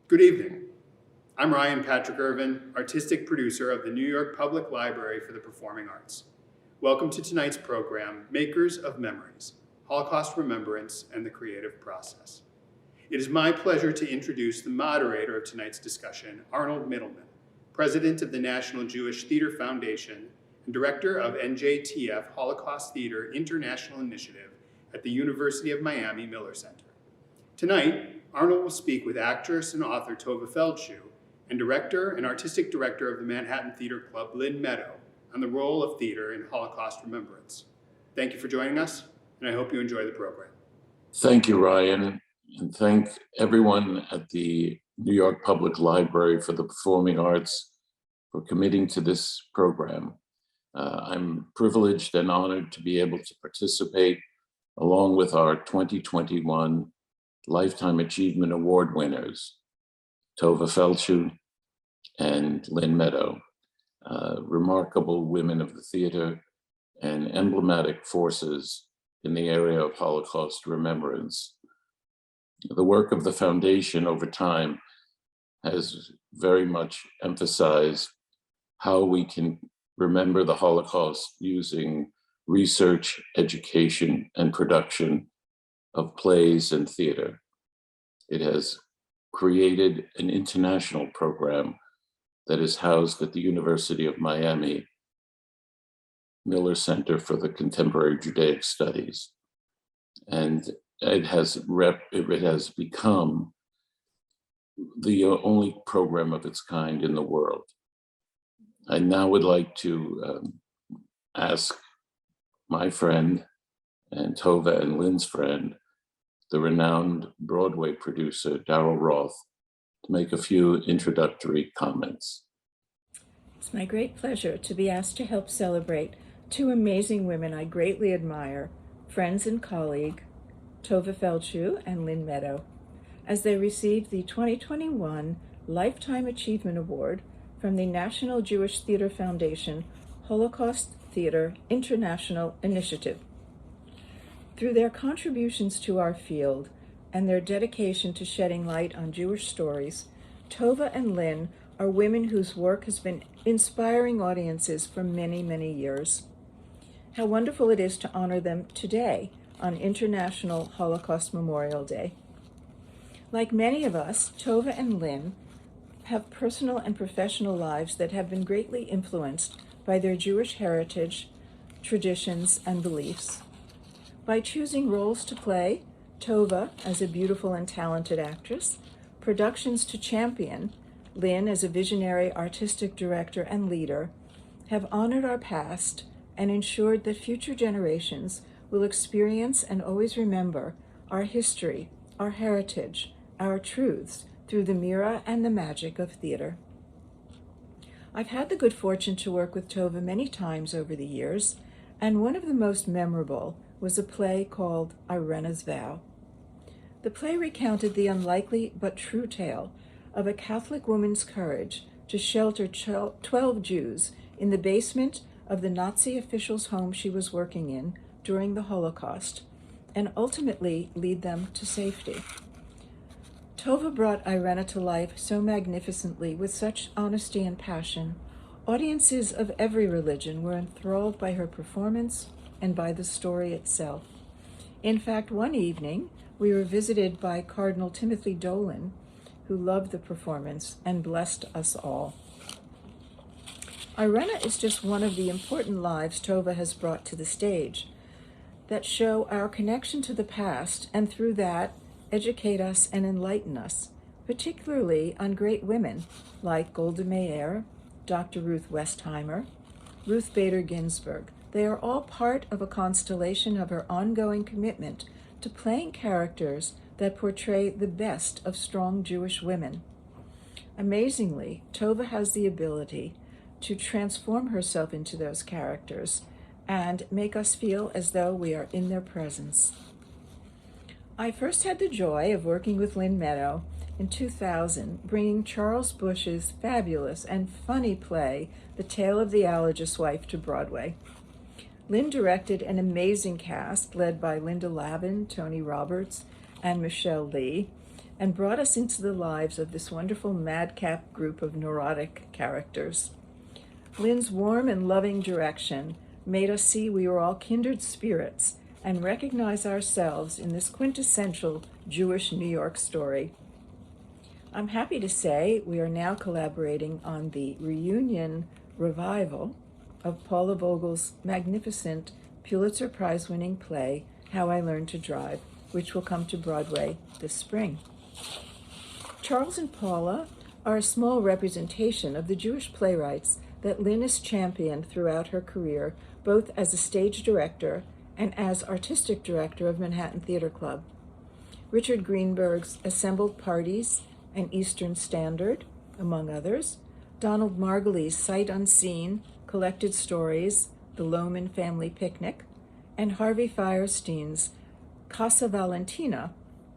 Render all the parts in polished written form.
Good evening. I'm Ryan Patrick Irvin, artistic producer of the New York Public Library for the Performing Arts. Welcome to tonight's program, Makers of Memories, Holocaust Remembrance and the Creative Process. It is my pleasure to introduce the moderator of tonight's discussion, Arnold Mittelman, president of the National Jewish Theater Foundation and director of NJTF Holocaust Theater International Initiative at the University of Miami Miller Center. Tonight, Arnold will speak with actress and author Tovah Feldshuh and director and artistic director of the Manhattan Theater Club, Lynne Meadow, on the role of theater in Holocaust remembrance. Thank you for joining us, and I hope you enjoy the program. Thank you, Ryan, and thank everyone at the New York Public Library for the Performing Arts for committing to this program. I'm privileged and honored to be able to participate along with our 2021 Lifetime Achievement Award winners, Tovah Feldshuh and Lynne Meadow, remarkable women of the theater and emblematic forces in the area of Holocaust remembrance. The work of the foundation over time has very much emphasized how we can remember the Holocaust using research, education, and production of plays and theater. It has created an international program that is housed at the University of Miami Miller Center for the Contemporary Judaic Studies. And it has become the only program of its kind in the world. I now would like to ask my friend and Tovah and Lynn's friend, the renowned Broadway producer, Daryl Roth, to make a few introductory comments. It's my great pleasure to be asked to help celebrate two amazing women I greatly admire, friends and colleague, Tovah Feldshuh and Lynne Meadow, as they receive the 2021 Lifetime Achievement Award from the National Jewish Theater Foundation Holocaust Theater International Initiative. Through their contributions to our field and their dedication to shedding light on Jewish stories, Tovah and Lynne are women whose work has been inspiring audiences for many, many years. How wonderful it is to honor them today on International Holocaust Memorial Day. Like many of us, Tovah and Lynne have personal and professional lives that have been greatly influenced by their Jewish heritage, traditions, and beliefs. By choosing roles to play, Tovah as a beautiful and talented actress, productions to champion, Lynne as a visionary artistic director and leader, have honored our past and ensured that future generations will experience and always remember our history, our heritage, our truths through the mirror and the magic of theater. I've had the good fortune to work with Tovah many times over the years, and one of the most memorable was a play called Irena's Vow. The play recounted the unlikely but true tale of a Catholic woman's courage to shelter 12 Jews in the basement of the Nazi official's home she was working in during the Holocaust, and ultimately lead them to safety. Tovah brought Irena to life so magnificently with such honesty and passion. Audiences of every religion were enthralled by her performance and by the story itself. In fact, one evening, we were visited by Cardinal Timothy Dolan, who loved the performance and blessed us all. Irena is just one of the important lives Tovah has brought to the stage that show our connection to the past, and through that, educate us and enlighten us, particularly on great women like Golda Meir, Dr. Ruth Westheimer, Ruth Bader Ginsburg. They are all part of a constellation of her ongoing commitment to playing characters that portray the best of strong Jewish women. Amazingly, Tovah has the ability to transform herself into those characters and make us feel as though we are in their presence. I first had the joy of working with Lynne Meadow in 2000, bringing Charles Busch's fabulous and funny play, The Tale of the Allergist's Wife, to Broadway. Lynne directed an amazing cast led by Linda Lavin, Tony Roberts, and Michelle Lee, and brought us into the lives of this wonderful madcap group of neurotic characters. Lynn's warm and loving direction made us see we were all kindred spirits and recognize ourselves in this quintessential Jewish New York story. I'm happy to say we are now collaborating on the reunion revival of Paula Vogel's magnificent Pulitzer Prize-winning play, How I Learned to Drive, which will come to Broadway this spring. Charles and Paula are a small representation of the Jewish playwrights that Lynn has championed throughout her career, both as a stage director and as artistic director of Manhattan Theater Club. Richard Greenberg's Assembled Parties and Eastern Standard, among others, Donald Margulies' Sight Unseen, Collected Stories, The Lohman Family Picnic, and Harvey Fierstein's Casa Valentina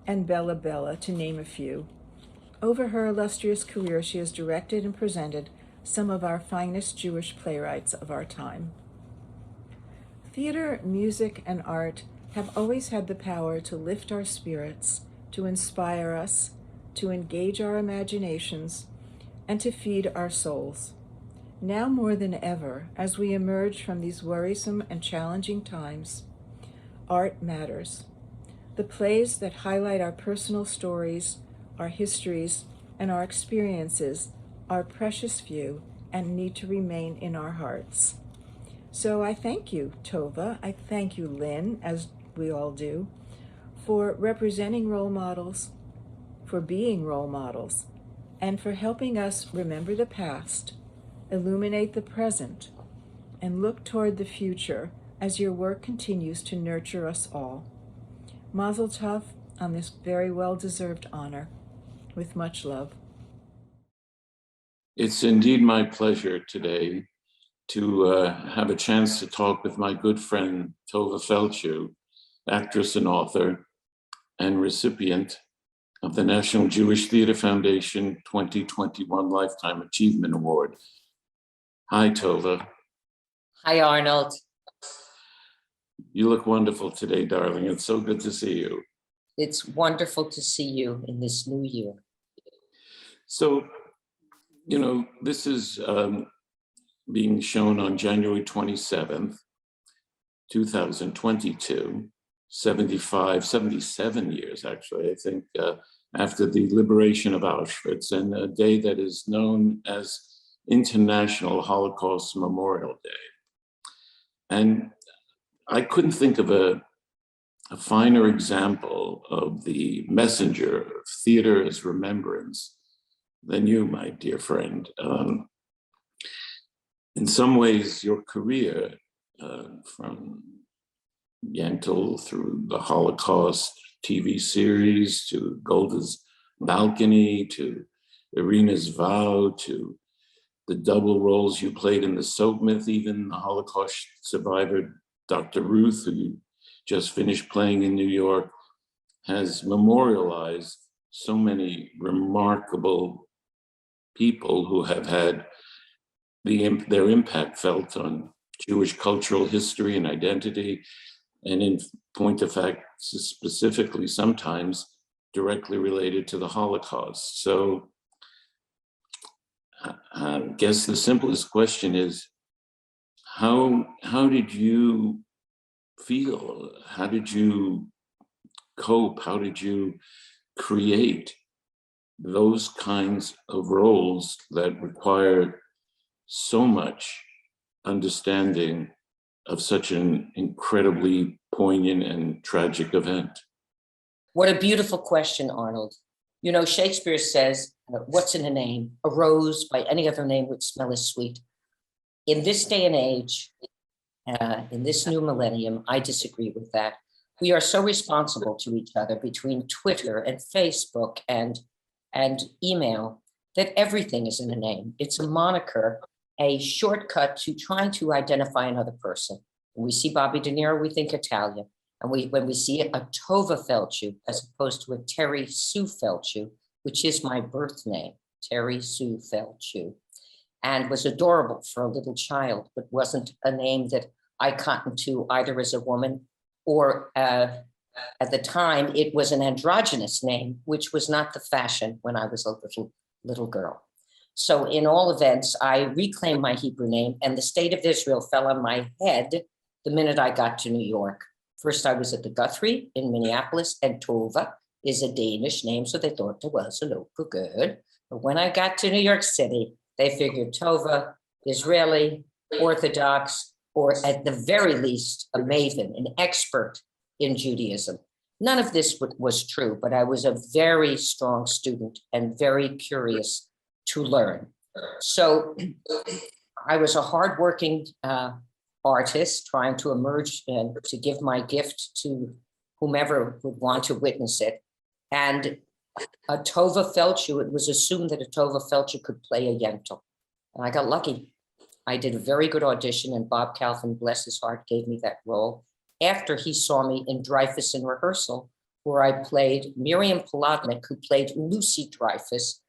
and Bella Bella, to name a few. Over her illustrious career, she has directed and presented some of our finest Jewish playwrights of our time. Theater, music, and art have always had the power to lift our spirits, to inspire us, to engage our imaginations, and to feed our souls. Now more than ever, as we emerge from these worrisome and challenging times, art matters. The plays that highlight our personal stories, our histories, and our experiences are precious few and need to remain in our hearts. So I thank you, Tovah. I thank you, Lynn, as we all do, for representing role models, for being role models, and for helping us remember the past, illuminate the present, and look toward the future as your work continues to nurture us all. Mazel tov on this very well-deserved honor. With much love. It's indeed my pleasure today to have a chance to talk with my good friend, Tovah Feldshuh, actress and author, and recipient of the National Jewish Theater Foundation 2021 Lifetime Achievement Award. Hi, Tovah. Hi, Arnold. You look wonderful today, darling. It's so good to see you. It's wonderful to see you in this new year. So, this is being shown on January 27th, 2022, 77 years, actually, I think, after the liberation of Auschwitz, and a day that is known as International Holocaust Memorial Day. And I couldn't think of a finer example of the messenger of theater as remembrance than you, my dear friend. In some ways, your career, from Yentl through the Holocaust TV series, to Golda's Balcony, to Irina's Vow, to the double roles you played in the soap myth, even the Holocaust survivor, Dr. Ruth, who you just finished playing in New York, has memorialized so many remarkable people who have had their impact felt on Jewish cultural history and identity, and in point of fact, specifically sometimes directly related to the Holocaust. So I guess the simplest question is, how did you feel? How did you cope? How did you create those kinds of roles that require so much understanding of such an incredibly poignant and tragic event? What a beautiful question, Arnold. You know, Shakespeare says, what's in a name? A rose by any other name would smell as sweet. In this day and age, in this new millennium, I disagree with that. We are so responsible to each other between Twitter and Facebook and email that everything is in a name. It's a moniker, a shortcut to trying to identify another person. When we see Bobby De Niro, we think Italian. And when we see a Tovah Feldshuh, as opposed to a Terry Sue Feldshuh, which is my birth name, Terry Sue Feldshuh, and was adorable for a little child, but wasn't a name that I cottoned to either as a woman or at the time, it was an androgynous name, which was not the fashion when I was a little girl. So in all events, I reclaimed my Hebrew name, and the state of Israel fell on my head the minute I got to New York. First, I was at the Guthrie in Minneapolis, and Tovah is a Danish name, so they thought it was a local good. But when I got to New York City, they figured Tovah, Israeli, Orthodox, or at the very least, a maven, an expert in Judaism. None of this was true, but I was a very strong student and very curious to learn. So I was a hardworking artist trying to emerge and to give my gift to whomever would want to witness it. And a Tovah Feldshuh, it was assumed that a Tovah Feldshuh could play a Yentl. And I got lucky. I did a very good audition, and Bob Calvin, bless his heart, gave me that role after he saw me in Dreyfus in rehearsal, where I played Miriam Polotnik, who played Lucy Dreyfus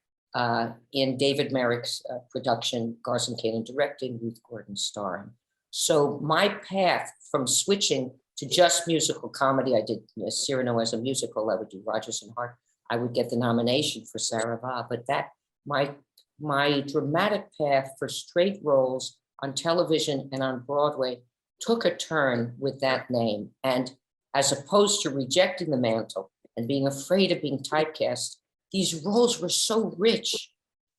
in David Merrick's production, Garson Kanin directing, Ruth Gordon starring. So my path from switching to just musical comedy, I did Cyrano as a musical, I would do Rodgers and Hart, I would get the nomination for Saravah, but that my dramatic path for straight roles on television and on Broadway took a turn with that name. And as opposed to rejecting the mantle and being afraid of being typecast, these roles were so rich.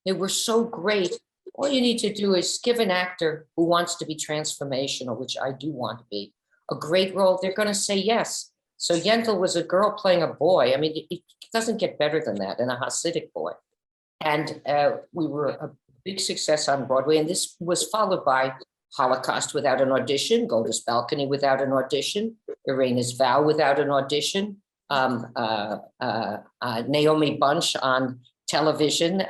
They were so great. All you need to do is give an actor who wants to be transformational, which I do want to be, a great role, they're going to say yes. So Yentl was a girl playing a boy. I mean, it doesn't get better than that, and a Hasidic boy. And we were a big success on Broadway, and this was followed by Holocaust without an audition, Golda's Balcony without an audition, Irena's Vow without an audition, Naomi Bunch on television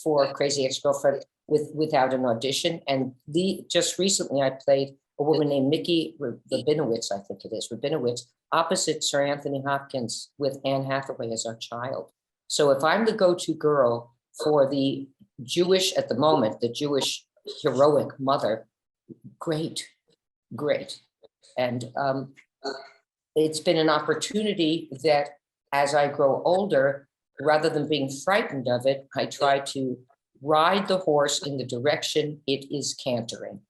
for Crazy Ex-Girlfriend without an audition. And just recently I played a woman named Mickey Rabinowitz, I think it is, Rabinowitz, opposite Sir Anthony Hopkins with Anne Hathaway as our child. So if I'm the go-to girl for the Jewish, at the moment, the Jewish heroic mother, great. And it's been an opportunity that as I grow older, rather than being frightened of it, I try to ride the horse in the direction it is cantering.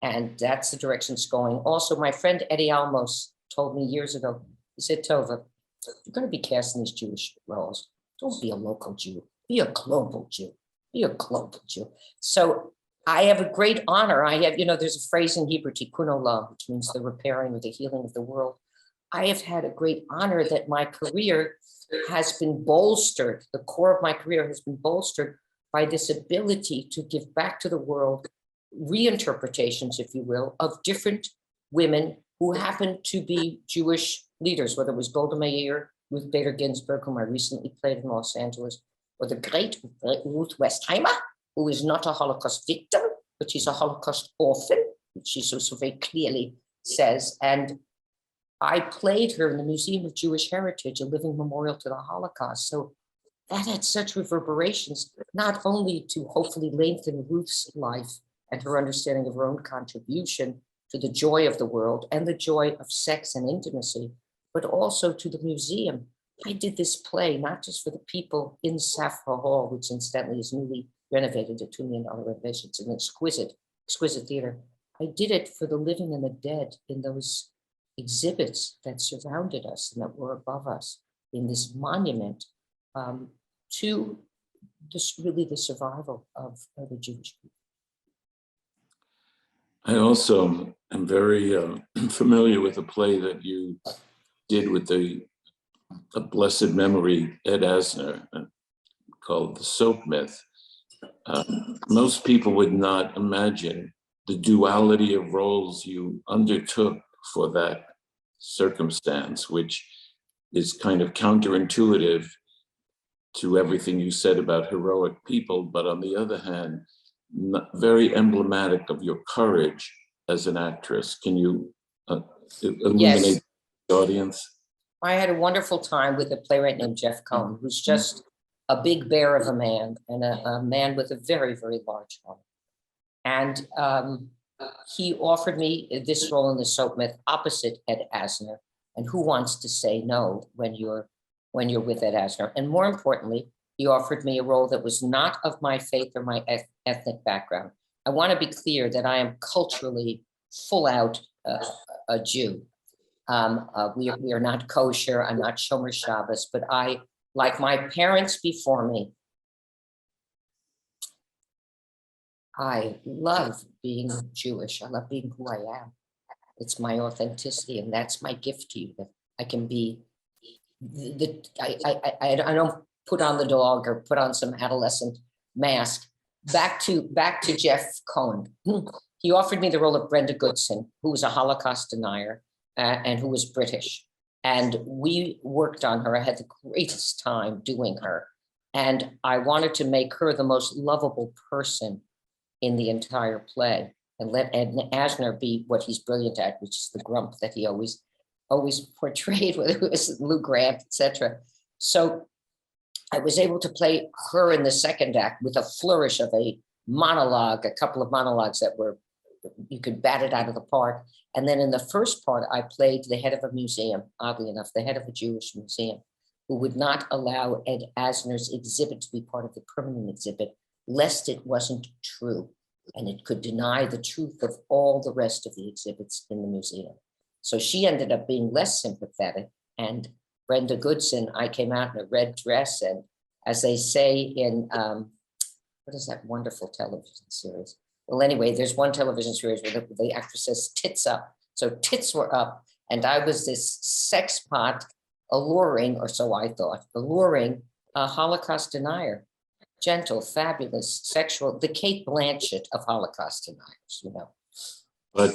And that's the direction it's going. Also, my friend Eddie Almos told me years ago, he said, Tovah, you're going to be cast in these Jewish roles. Don't be a local Jew, be a global Jew, be a global Jew. So I have a great honor. I have, there's a phrase in Hebrew, tikkun olam, which means the repairing or the healing of the world. I have had a great honor that my career has been bolstered. The core of my career has been bolstered by this ability to give back to the world reinterpretations, if you will, of different women who happen to be Jewish leaders, whether it was Golda Meir, Ruth Bader Ginsburg, whom I recently played in Los Angeles, or the great Ruth Westheimer, who is not a Holocaust victim, but she's a Holocaust orphan, which she so very clearly says. And I played her in the Museum of Jewish Heritage, a living memorial to the Holocaust. So that had such reverberations, not only to hopefully lengthen Ruth's life and her understanding of her own contribution to the joy of the world and the joy of sex and intimacy, but also to the museum. I did this play, not just for the people in Safra Hall, which incidentally is newly renovated at $2 million renovation. It's an exquisite theater. I did it for the living and the dead in those exhibits that surrounded us and that were above us in this monument to really the survival of the Jewish people. I also am very familiar with a play that you did with the blessed memory Ed Asner called The Soap Myth. Most people would not imagine the duality of roles you undertook for that circumstance, which is kind of counterintuitive to everything you said about heroic people, but on the other hand, very emblematic of your courage as an actress. Can you illuminate Yes. the audience? I had a wonderful time with a playwright named Jeff Cohn, who's just a big bear of a man and a man with a very, very large heart. And he offered me this role in The Soap Myth opposite Ed Asner. And who wants to say no when you're with Ed Asner? And more importantly, he offered me a role that was not of my faith or my ethnic background. I want to be clear that I am culturally full out a Jew. We are not kosher. I'm not Shomer Shabbos, but I, like my parents before me, I love being Jewish. I love being who I am. It's my authenticity, and that's my gift to you, that I can be I don't put on the dog or put on some adolescent mask. Back to Jeff Cohen. He offered me the role of Brenda Goodson, who was a Holocaust denier and who was British. And we worked on her. I had the greatest time doing her. And I wanted to make her the most lovable person in the entire play, and let Ed Asner be what he's brilliant at, which is the grump that he always portrayed, whether it was Lou Grant, etc. So I was able to play her in the second act with a flourish of a monologue, a couple of monologues that were, you could bat it out of the park. And then in the first part, I played the head of a museum, oddly enough, the head of a Jewish museum, who would not allow Ed Asner's exhibit to be part of the permanent exhibit, lest it wasn't true, and it could deny the truth of all the rest of the exhibits in the museum. So she ended up being less sympathetic, and Brenda Goodson, I came out in a red dress, and as they say in, what is that wonderful television series? Well, anyway, there's one television series where the actress says tits up. So tits were up, and I was this sex pot alluring, or so I thought, alluring a Holocaust denier. Gentle, fabulous, sexual, the Kate Blanchett of Holocaust deniers, you know. But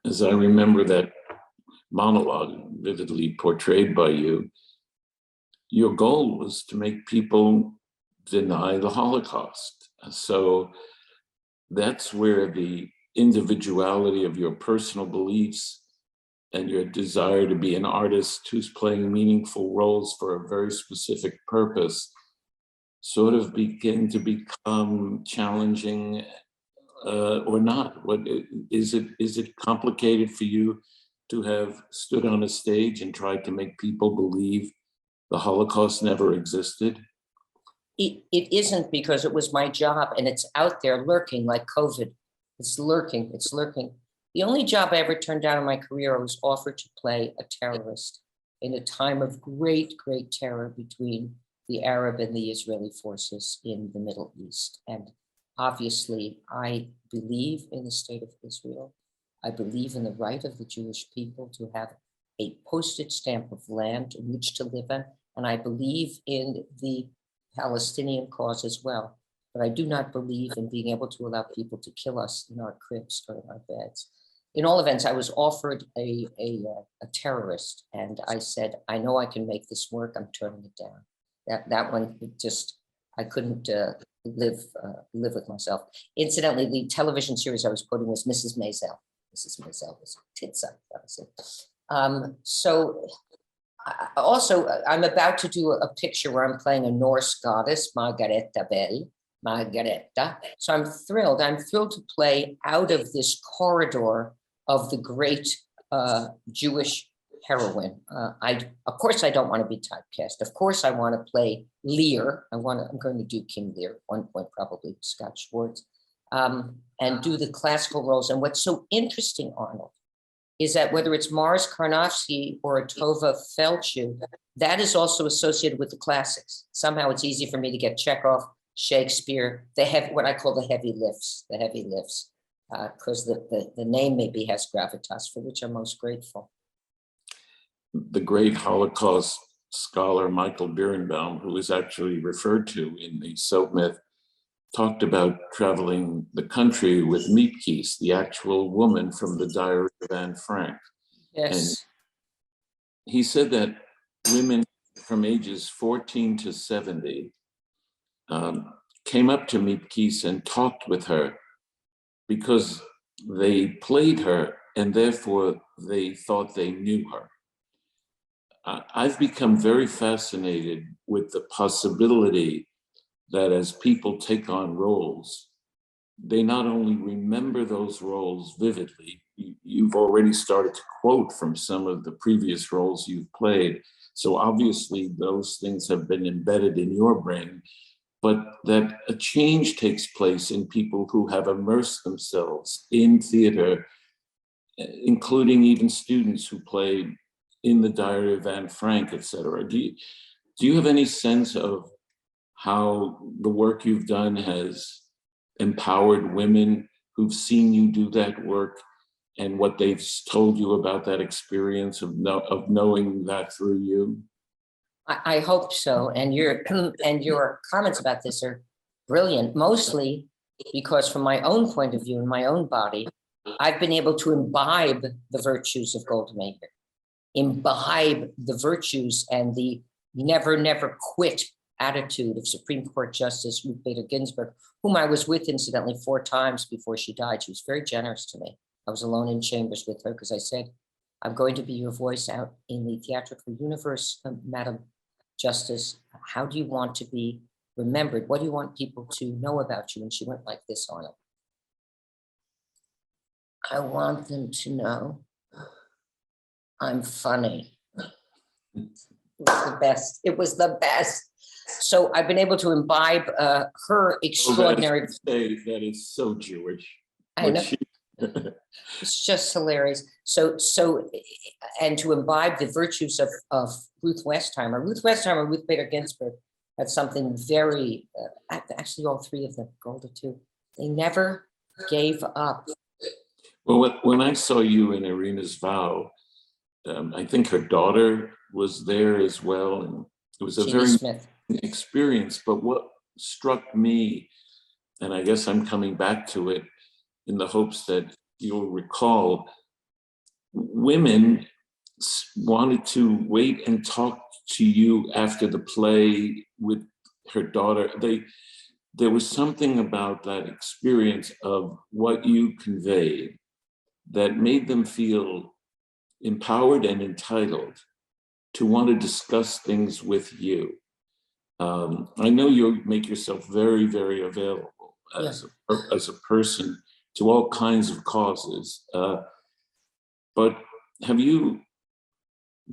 as I remember that monologue vividly portrayed by you, your goal was to make people deny the Holocaust. So that's where the individuality of your personal beliefs and your desire to be an artist who's playing meaningful roles for a very specific purpose sort of begin to become challenging or not. What is it? Is it complicated for you to have stood on a stage and tried to make people believe the Holocaust never existed? It isn't, because it was my job, and it's out there lurking like COVID. It's lurking, it's lurking. The only job I ever turned down in my career, I was offered to play a terrorist in a time of great, great terror between the Arab and the Israeli forces in the Middle East. And obviously, I believe in the state of Israel. I believe in the right of the Jewish people to have a postage stamp of land in which to live in. And I believe in the Palestinian cause as well. But I do not believe in being able to allow people to kill us in our cribs or in our beds. In all events, I was offered a terrorist, and I said, I know I can make this work. I'm turning it down. That one, just, I couldn't live with myself. Incidentally, the television series I was quoting was Mrs. Maisel. Mrs. Maisel was tits up, obviously. So also, I'm about to do a picture where I'm playing a Norse goddess, Margareta Bell, Margareta. So I'm thrilled to play out of this corridor of the great Jewish heroine. Of course, I don't want to be typecast. Of course, I want to play Lear. I'm going to do King Lear at one point, probably Scott Schwartz, and do the classical roles. And what's so interesting, Arnold, is that whether it's Mars Karnofsky or Tovah Feldshuh, that is also associated with the classics. Somehow it's easy for me to get Chekhov, Shakespeare, what I call the heavy lifts, because the name maybe has gravitas, for which I'm most grateful. The great Holocaust scholar Michael Birnbaum, who is actually referred to in the soap myth, talked about traveling the country with Miepkes, the actual woman from the Diary of Anne Frank. Yes. And he said that women from ages 14 to 70 came up to Miepkes and talked with her because they played her and therefore they thought they knew her. I've become very fascinated with the possibility that as people take on roles, they not only remember those roles vividly, you've already started to quote from some of the previous roles you've played. So obviously those things have been embedded in your brain, but that a change takes place in people who have immersed themselves in theater, including even students who played in the Diary of Anne Frank, et cetera. Do you have any sense of how the work you've done has empowered women who've seen you do that work, and what they've told you about that experience of knowing that through you? I hope so. And your comments about this are brilliant, mostly because from my own point of view, in my own body, I've been able to imbibe the virtues of Golda Meir, imbibe the virtues and the never, never quit attitude of Supreme Court Justice Ruth Bader Ginsburg, whom I was with, incidentally, 4 times before she died. She was very generous to me. I was alone in chambers with her because I said, I'm going to be your voice out in the theatrical universe, Madam Justice. How do you want to be remembered? What do you want people to know about you? And she went like this on it. I want them to know I'm funny. It was the best. It was the best. So I've been able to imbibe her extraordinary. That is so Jewish. I know. It's just hilarious. So, and to imbibe the virtues of Ruth Westheimer. Ruth Bader Ginsburg had something very, actually all 3 of them, Golda too. They never gave up. Well, when I saw you in Irina's Vow, I think her daughter was there as well, and it was a Jeannie very Smith. experience. But what struck me, and I guess I'm coming back to it in the hopes that you'll recall, women wanted to wait and talk to you after the play with her daughter. There was something about that experience of what you conveyed that made them feel empowered and entitled to want to discuss things with you. I know you make yourself very, very available as a person to all kinds of causes. But do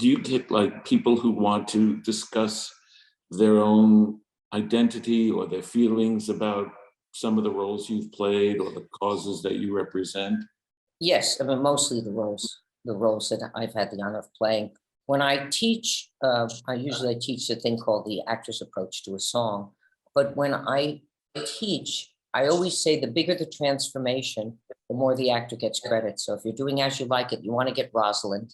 you get like people who want to discuss their own identity or their feelings about some of the roles you've played or the causes that you represent? Yes, I mean, mostly the roles that I've had the honor of playing. When I teach, I usually teach a thing called the actor's approach to a song. But when I teach, I always say the bigger the transformation, the more the actor gets credit. So if you're doing As You Like It, you want to get Rosalind,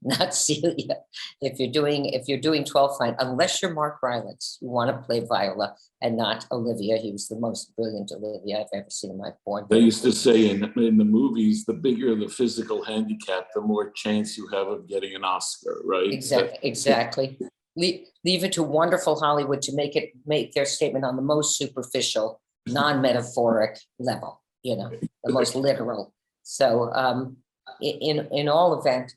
not Celia. If you're doing 12 Fine, unless you're Mark Rylance, you want to play Viola and not Olivia. He was the most brilliant Olivia I've ever seen in my born. They used to say in the movies, the bigger the physical handicap, the more chance you have of getting an Oscar, right? Exactly. Leave it to wonderful Hollywood to make their statement on the most superficial, non-metaphoric level, the most literal. So in all event,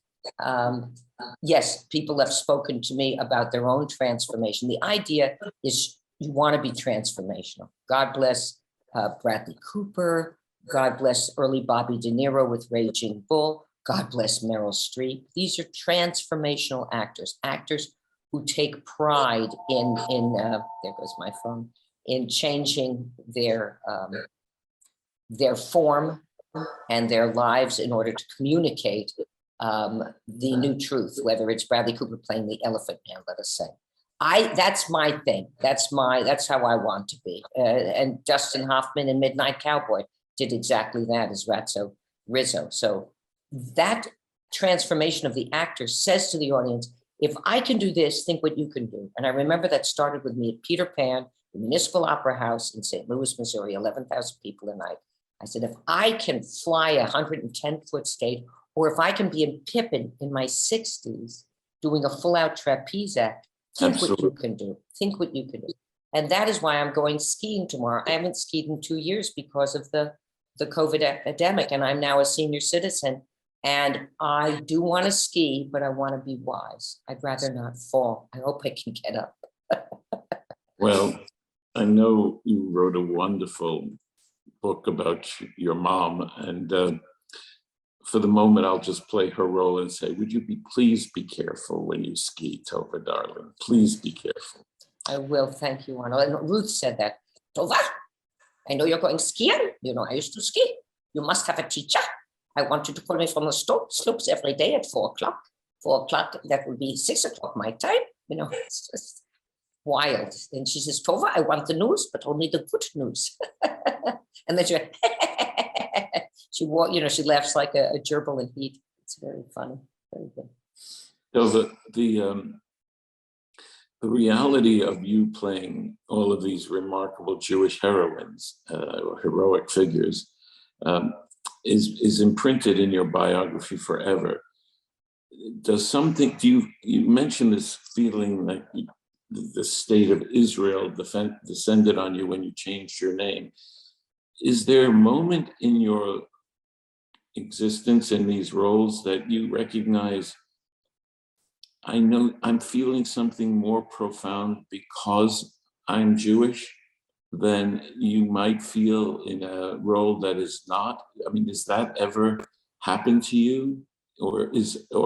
yes, people have spoken to me about their own transformation. The idea is you want to be transformational. God bless Bradley Cooper. God bless early Bobby De Niro with Raging Bull. God bless Meryl Streep. These are transformational actors who take pride in there goes my phone, in changing their form and their lives in order to communicate the new truth, whether it's Bradley Cooper playing the Elephant Man, let us say. That's my thing. That's how I want to be. And Dustin Hoffman in Midnight Cowboy did exactly that as Ratso Rizzo. So that transformation of the actor says to the audience, if I can do this, think what you can do. And I remember that started with me at Peter Pan, the Municipal Opera House in St. Louis, Missouri, 11,000 people a night. I said, if I can fly a 110-foot skate, or if I can be in Pippin in my 60s doing a full-out trapeze act, think what you can do. Think what you can do. And that is why I'm going skiing tomorrow. I haven't skied in 2 years because of the COVID epidemic, and I'm now a senior citizen. And I do want to ski, but I want to be wise. I'd rather not fall. I hope I can get up. Well, I know you wrote a wonderful book about your mom, and for the moment, I'll just play her role and say, would you please be careful when you ski, Tovah, darling? Please be careful. I will, thank you, Arnold. And Ruth said that, Tovah, I know you're going skiing. You know, I used to ski. You must have a teacher. I want you to pull me from the slopes every day at 4 o'clock. 4 o'clock, that would be 6 o'clock my time. You know, it's just wild. And she says, Tovah, I want the news, but only the good news. And then she went, she laughs like a gerbil in heat. It's very funny, very good. So the reality of you playing all of these remarkable Jewish heroines, or heroic figures, is imprinted in your biography forever. You mentioned this feeling like the state of Israel descended on you when you changed your name. Is there a moment in your existence in these roles that you recognize, I know I'm feeling something more profound because I'm Jewish than you might feel in a role that is not? I mean, does that ever happen to you? Or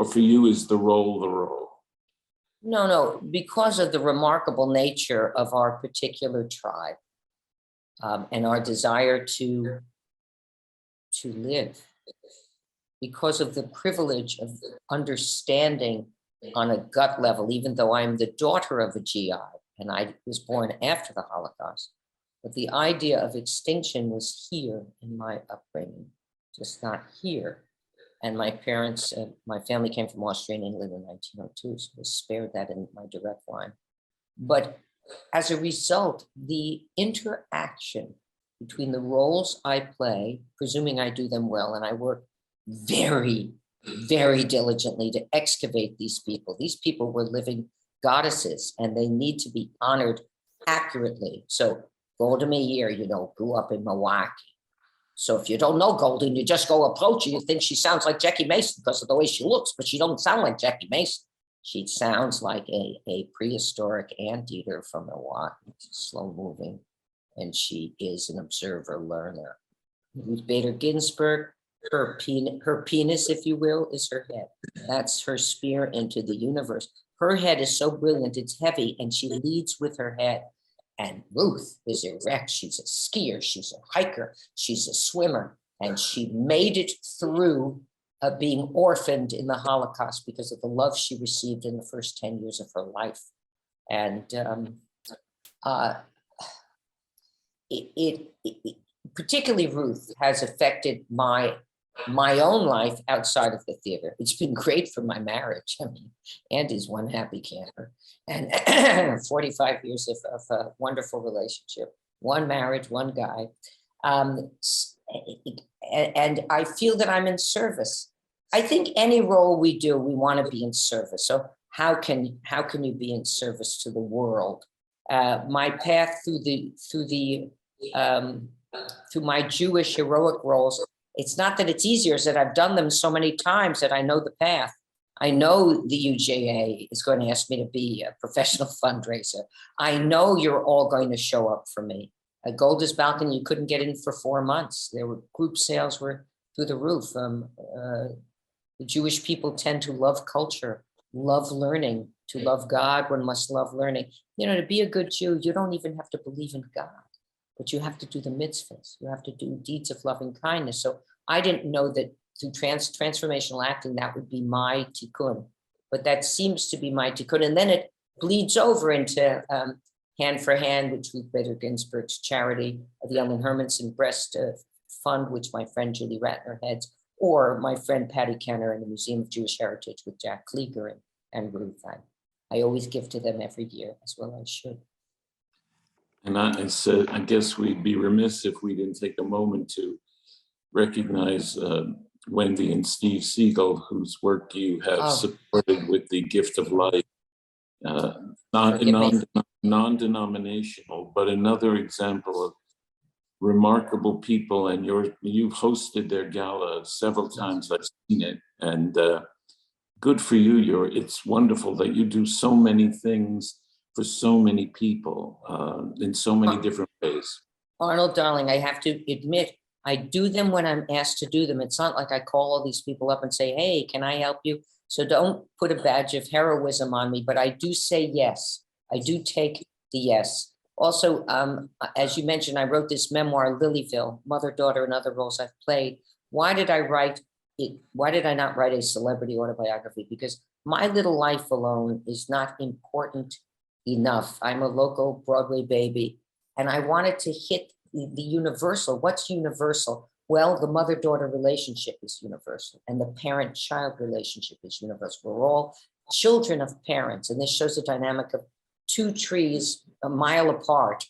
for you, is the role the role? No, because of the remarkable nature of our particular tribe, and our desire to live, because of the privilege of understanding on a gut level, even though I'm the daughter of a GI and I was born after the Holocaust, but the idea of extinction was here in my upbringing, just not here. And my parents, my family came from Austria and England in 1902, so I was spared that in my direct line. But as a result, the interaction between the roles I play, presuming I do them well, and I work very, very diligently to excavate these people. These people were living goddesses and they need to be honored accurately. So Golda Meir, grew up in Milwaukee. So if you don't know Golden, you just go approach her. You think she sounds like Jackie Mason because of the way she looks, but she don't sound like Jackie Mason. She sounds like a prehistoric anteater from Milwaukee, slow moving, and she is an observer learner. Ruth Bader Ginsburg, her penis, if you will, is her head. That's her spear into the universe. Her head is so brilliant, it's heavy, and she leads with her head. And Ruth is erect. She's a skier. She's a hiker. She's a swimmer. And she made it through being orphaned in the Holocaust because of the love she received in the first 10 years of her life. And particularly Ruth has affected my own life outside of the theater. It's been great for my marriage. I mean, Andy's one happy camper, and 45 years of a wonderful relationship, one marriage, one guy. And I feel that I'm in service. I think any role we do, we want to be in service. So how can you be in service to the world? My path through my Jewish heroic roles, it's not that it's easier, it's that I've done them so many times that I know the path. I know the UJA is going to ask me to be a professional fundraiser. I know you're all going to show up for me. At Golda's Balcony, you couldn't get in for 4 months. There were group sales were through the roof. The Jewish people tend to love culture, love learning. To love God, one must love learning. To be a good Jew, you don't even have to believe in God, but you have to do the mitzvahs. You have to do deeds of loving kindness. So I didn't know that through transformational acting, that would be my tikkun, but that seems to be my tikkun. And then it bleeds over into Hand for Hand, which Ruth Bader Ginsburg's charity, the Ellen Hermanson Breast Fund, which my friend Julie Ratner heads, or my friend Patty Kenner in the Museum of Jewish Heritage with Jack Klieger and Ruth. I always give to them every year, as well I should. And I guess we'd be remiss if we didn't take a moment to recognize Wendy and Steve Siegel, whose work you have supported with the Gift of Life, non-denominational, but another example of remarkable people. And you've hosted their gala several times. I've seen it, and good for you. It's wonderful that you do so many things for so many people in so many different ways. Arnold, darling, I have to admit, I do them when I'm asked to do them. It's not like I call all these people up and say, hey, can I help you? So don't put a badge of heroism on me, but I do say yes. I do take the yes. Also, as you mentioned, I wrote this memoir, Lilyville, Mother, Daughter, and Other Roles I've Played. Why did I write it? Why did I not write a celebrity autobiography? Because my little life alone is not important enough. I'm a local Broadway baby, and I wanted to hit the universal. What's universal? Well, the mother-daughter relationship is universal, and the parent-child relationship is universal. We're all children of parents, and this shows the dynamic of two trees a mile apart,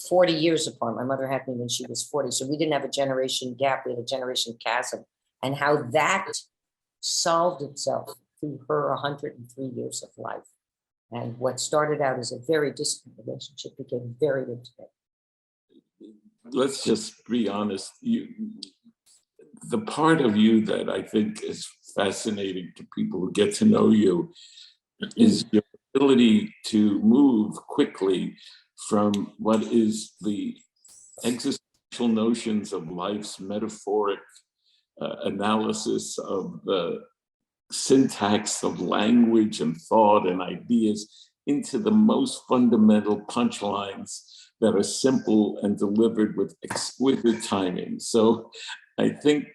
40 years apart. My mother had me when she was 40, so we didn't have a generation gap, we had a generation chasm, and how that solved itself through her 103 years of life. And what started out as a very distant relationship became very intimate. Let's just be honest. The part of you that I think is fascinating to people who get to know you is your ability to move quickly from what is the existential notions of life's metaphoric analysis of the syntax of language and thought and ideas into the most fundamental punchlines that are simple and delivered with exquisite timing. So I think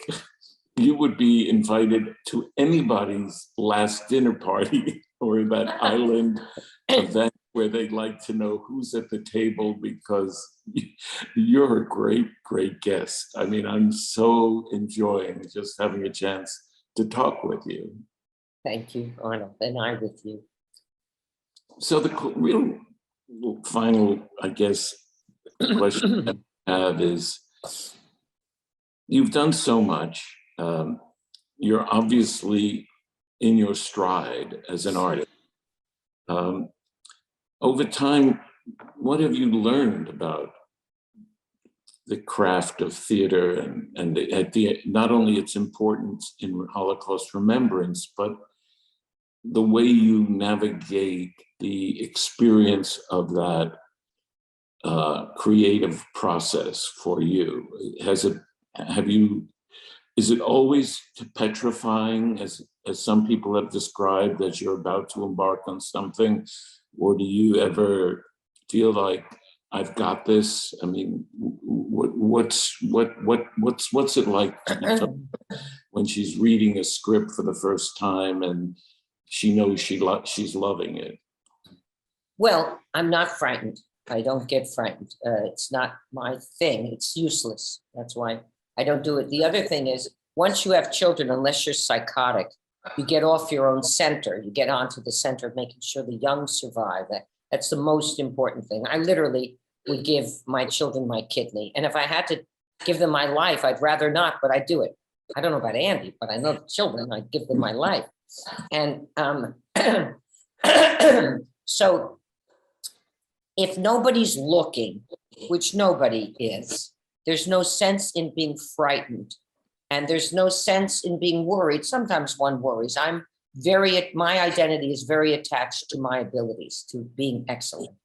you would be invited to anybody's last dinner party or that island event where they'd like to know who's at the table, because you're a great, great guest. I mean, I'm so enjoying just having a chance to talk with you. Thank you, Arnold, and I with you. So the real final, I guess, question I have is, you've done so much. You're obviously in your stride as an artist. Over time, what have you learned about the craft of theater and not only its importance in Holocaust remembrance, but the way you navigate the experience of that creative process for you? Is it always petrifying, as some people have described, that you're about to embark on something? Or do you ever feel like, I've got this? I mean, what's it like when she's reading a script for the first time and she knows she's loving it? Well, I'm not frightened. I don't get frightened. It's not my thing. It's useless. That's why I don't do it. The other thing is, once you have children, unless you're psychotic, you get off your own center. You get onto the center of making sure the young survive. That's the most important thing. I literally would give my children my kidney. And if I had to give them my life, I'd rather not, but I do it. I don't know about Andy, but I know the children, I'd give them my life. And so if nobody's looking, which nobody is, there's no sense in being frightened. And there's no sense in being worried. Sometimes one worries. My identity is very attached to my abilities, to being excellent.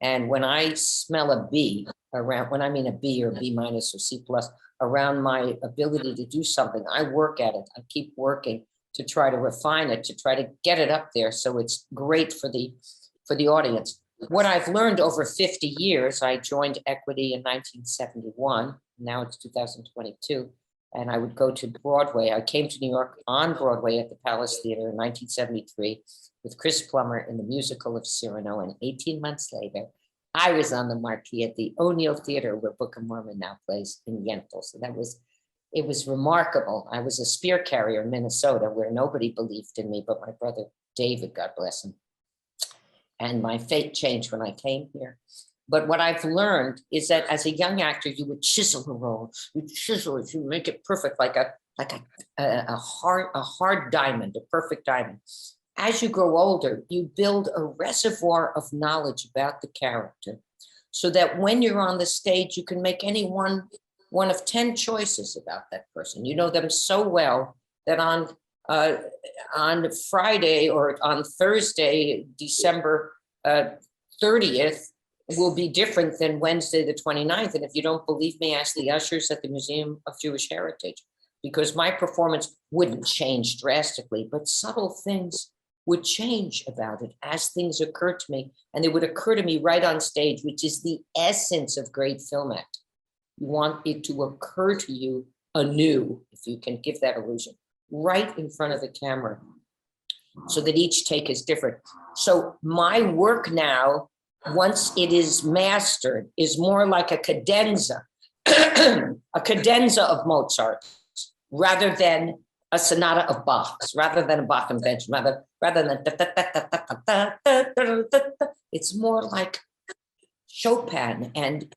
And when I smell a B around, when I mean a B or B minus or C plus, around my ability to do something, I work at it. I keep working to try to refine it, to try to get it up there so it's great for the audience. What I've learned over 50 years, I joined Equity in 1971. Now it's 2022. And I would go to Broadway. I came to New York on Broadway at the Palace Theater in 1973 with Chris Plummer in the musical of Cyrano. And 18 months later, I was on the marquee at the O'Neill Theater, where Book of Mormon now plays in Yentl. So it was remarkable. I was a spear carrier in Minnesota, where nobody believed in me but my brother David, God bless him. And my fate changed when I came here. But what I've learned is that as a young actor, you would chisel a role, you chisel it, you make it perfect, like a hard diamond, a perfect diamond. As you grow older, you build a reservoir of knowledge about the character, so that when you're on the stage, you can make any one of 10 choices about that person. You know them so well that on Friday or on Thursday, December 30th, will be different than Wednesday, the 29th. And if you don't believe me, ask the ushers at the Museum of Jewish Heritage, because my performance wouldn't change drastically, but subtle things would change about it as things occur to me. And they would occur to me right on stage, which is the essence of great film acting. You want it to occur to you anew, if you can give that illusion, right in front of the camera, so that each take is different. So my work now, once it is mastered, is more like a cadenza, a cadenza of Mozart, rather than a sonata of Bach's, rather than a Bach invention, rather than it's more like Chopin and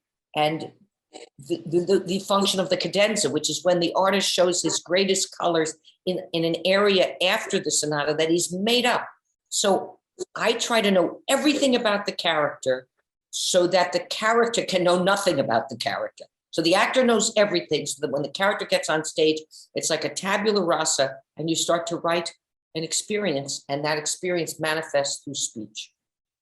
the function of the cadenza, which is when the artist shows his greatest colors in an area after the sonata that he's made up. So I try to know everything about the character so that the character can know nothing about the character. So the actor knows everything, so that when the character gets on stage, it's like a tabula rasa, and you start to write an experience, and that experience manifests through speech.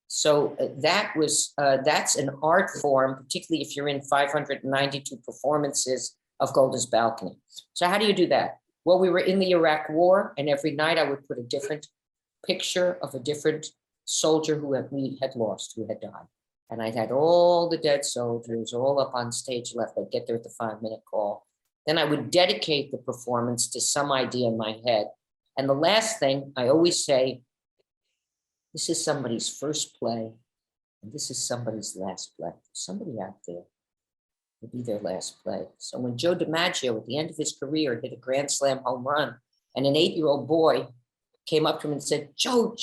So that's an art form, particularly if you're in 592 performances of Golda's Balcony. So how do you do that? Well, we were in the Iraq War, and every night I would put a different picture of a different soldier who we had lost, who had died. And I had all the dead soldiers all up on stage left. I'd get there at the 5-minute call. Then I would dedicate the performance to some idea in my head. And the last thing I always say, this is somebody's first play, and this is somebody's last play. Somebody out there will be their last play. So when Joe DiMaggio, at the end of his career, hit a Grand Slam home run, and an 8-year-old boy came up to him and said, Joe,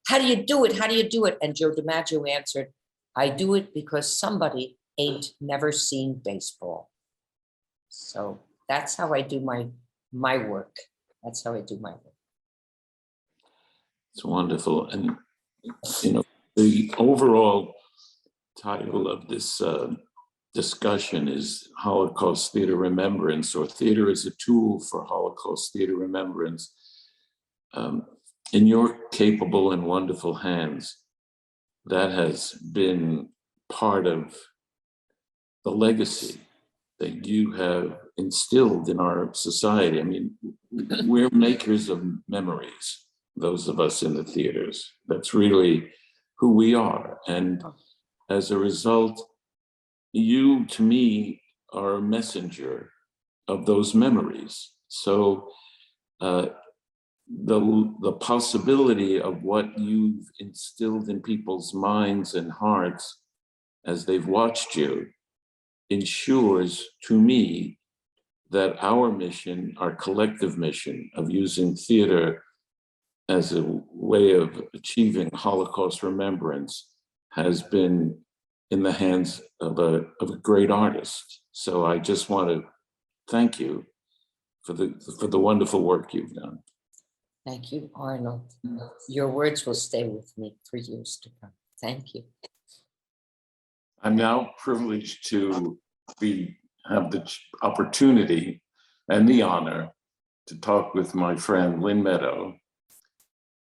how do you do it? How do you do it? And Joe DiMaggio answered, I do it because somebody ain't never seen baseball. So that's how I do my work. That's how I do my work. It's wonderful. And, you know, the overall title of this discussion is Holocaust Theater Remembrance, or Theater as a Tool for Holocaust Theater Remembrance. In your capable and wonderful hands, that has been part of the legacy that you have instilled in our society. I mean, we're makers of memories, those of us in the theaters. That's really who we are. And as a result, you, to me, are a messenger of those memories. So the possibility of what you've instilled in people's minds and hearts as they've watched you ensures, to me, that our mission, our collective mission of using theater as a way of achieving Holocaust remembrance has been in the hands of a great artist. So I just want to thank you for the wonderful work you've done. Thank you, Arnold. Your words will stay with me for years to come. Thank you. I'm now privileged to have the opportunity and the honor to talk with my friend Lynn Meadow,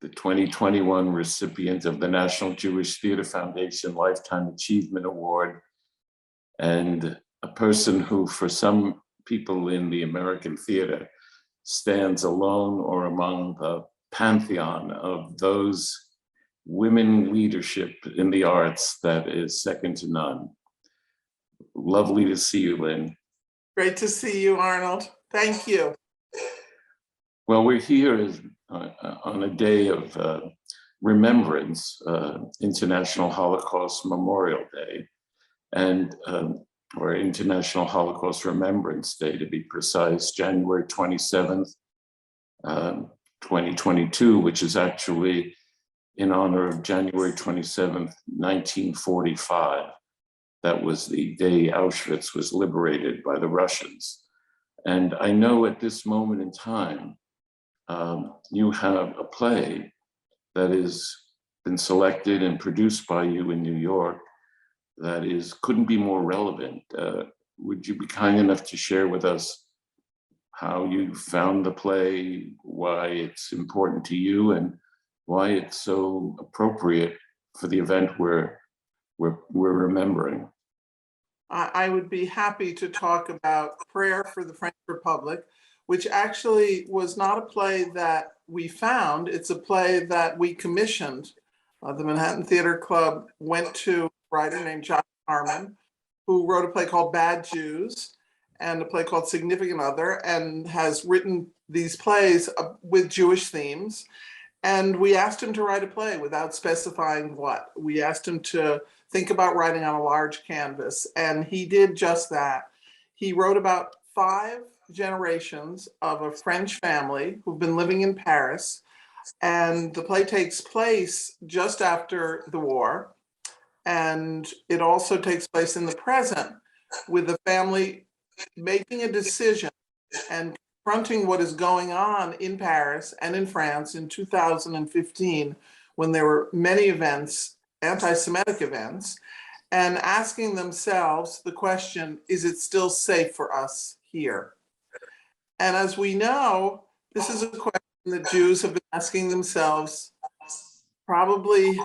the 2021 recipient of the National Jewish Theater Foundation Lifetime Achievement Award, and a person who, for some people in the American theater, stands alone or among the pantheon of those women leadership in the arts that is second to none. Lovely to see you, Lynn. Great to see you, Arnold. Thank you. Well, we're here on a day of remembrance, International Holocaust Memorial Day, and or International Holocaust Remembrance Day, to be precise, January 27th, 2022, which is actually in honor of January 27th, 1945. That was the day Auschwitz was liberated by the Russians. And I know at this moment in time, you have a play that has been selected and produced by you in New York that couldn't be more relevant. Would you be kind enough to share with us how you found the play, why it's important to you, and why it's so appropriate for the event we're we're remembering. I would be happy to talk about Prayer for the French Republic, which actually was not a play that we found. It's a play that we commissioned. The Manhattan Theater Club went to a writer named Josh Harmon, who wrote a play called Bad Jews and a play called Significant Other, and has written these plays with Jewish themes. And we asked him to write a play without specifying what. We asked him to think about writing on a large canvas, and he did just that. He wrote about 5 generations of a French family who've been living in Paris, and the play takes place just after the war, and it also takes place in the present, with the family making a decision and confronting what is going on in Paris and in France in 2015, when there were many events, anti-Semitic events, and asking themselves the question, is it still safe for us here? And as we know, this is a question that Jews have been asking themselves probably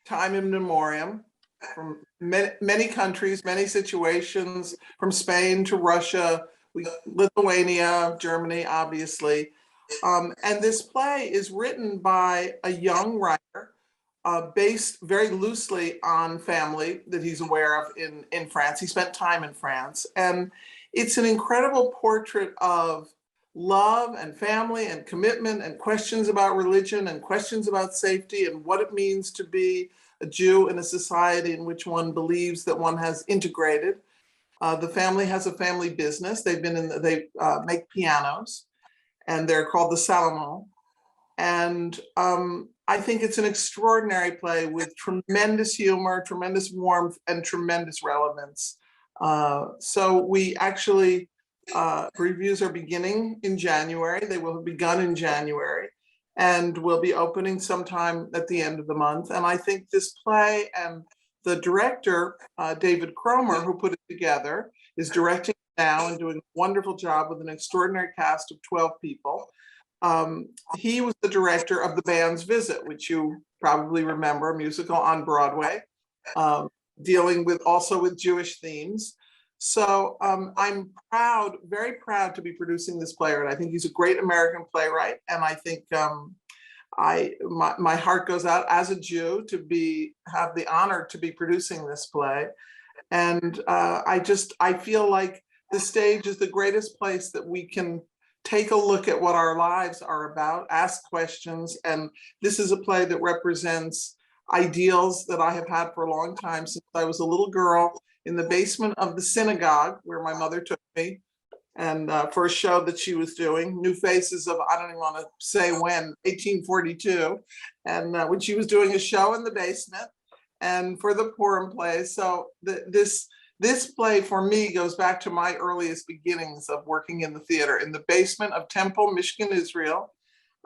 time immemorial, from many countries, many situations, from Spain to Russia, Lithuania, Germany, obviously. And this play is written by a young writer, based very loosely on family that he's aware of in France. He spent time in France. And it's an incredible portrait of love and family and commitment and questions about religion and questions about safety and what it means to be a Jew in a society in which one believes that one has integrated. The family has a family business. They make pianos, and they're called the Salomon. And I think it's an extraordinary play with tremendous humor, tremendous warmth, and tremendous relevance. So we actually, reviews are beginning in January. They will have begun in January, and will be opening sometime at the end of the month. And I think this play, and the director, David Cromer, who put it together, is directing now and doing a wonderful job with an extraordinary cast of 12 people. He was the director of The Band's Visit, which you probably remember, a musical on Broadway, dealing also with Jewish themes. So I'm proud, very proud to be producing this play, and I think he's a great American playwright. And I think my heart goes out as a Jew to have the honor to be producing this play. And I feel like the stage is the greatest place that we can take a look at what our lives are about, ask questions. And this is a play that represents ideals that I have had for a long time, since I was a little girl in the basement of the synagogue where my mother took me, and for a show that she was doing, New Faces of, I don't even want to say when, 1842. And when she was doing a show in the basement, and for the Purim play. So this play for me goes back to my earliest beginnings of working in the theater, in the basement of Temple, Michigan, Israel,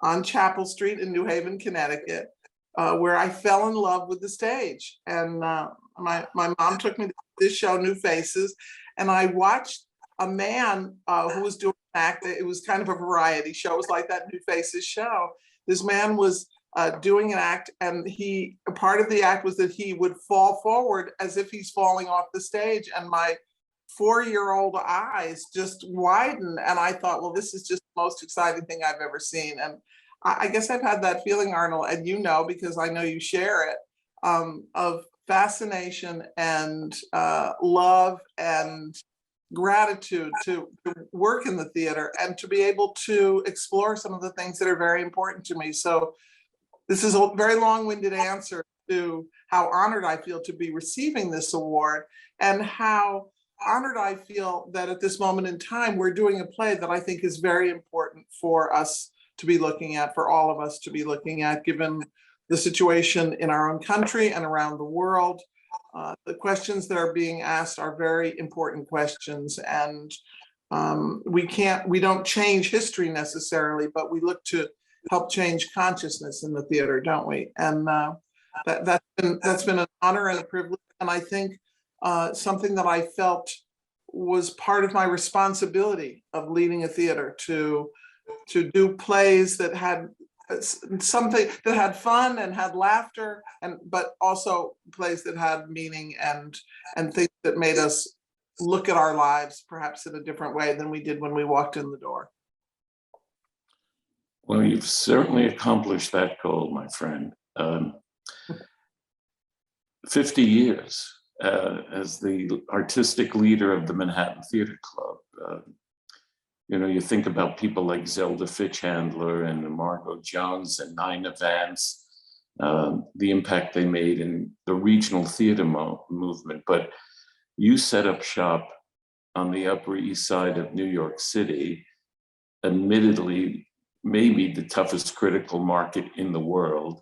on Chapel Street in New Haven, Connecticut, where I fell in love with the stage. And my mom took me to this show, New Faces, and I watched a man who was doing an act. It was kind of a variety show. It was like that New Faces show. This man was doing an act, and a part of the act was that he would fall forward as if he's falling off the stage. And my 4-year-old eyes just widened, and I thought, well, this is just the most exciting thing I've ever seen. And I guess I've had that feeling, Arnold, and you know, because I know you share it, of fascination and love and gratitude to work in the theater and to be able to explore some of the things that are very important to me. So this is a very long-winded answer to how honored I feel to be receiving this award, and how honored I feel that at this moment in time, we're doing a play that I think is very important for us to be looking at, for all of us to be looking at, given the situation in our own country and around the world. The questions that are being asked are very important questions, and we don't change history necessarily, but we look to help change consciousness in the theater, don't we? And that's been an honor and a privilege, and I think something that I felt was part of my responsibility of leading a theater, to do plays that had something that had fun and had laughter, but also plays that had meaning and things that made us look at our lives perhaps in a different way than we did when we walked in the door. Well, you've certainly accomplished that goal, my friend. 50 years as the artistic leader of the Manhattan Theater Club. You know, you think about people like Zelda Fitch-Handler and Margot Jones and Nina Vance, the impact they made in the regional theater movement. But you set up shop on the Upper East Side of New York City, admittedly, maybe the toughest critical market in the world,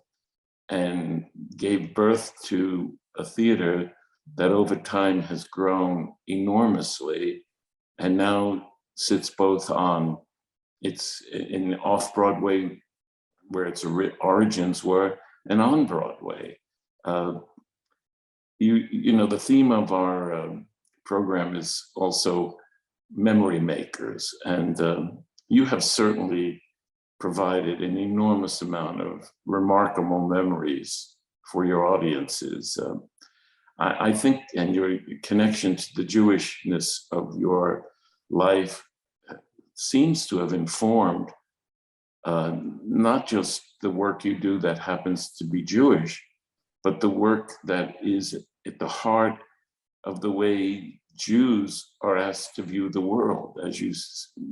and gave birth to a theater that over time has grown enormously and now sits both on its in off-Broadway, where its origins were, and on Broadway. You know, the theme of our program is also memory makers, and you have certainly provided an enormous amount of remarkable memories for your audiences. I think, and your connection to the Jewishness of your life seems to have informed not just the work you do that happens to be Jewish, but the work that is at the heart of the way Jews are asked to view the world, as you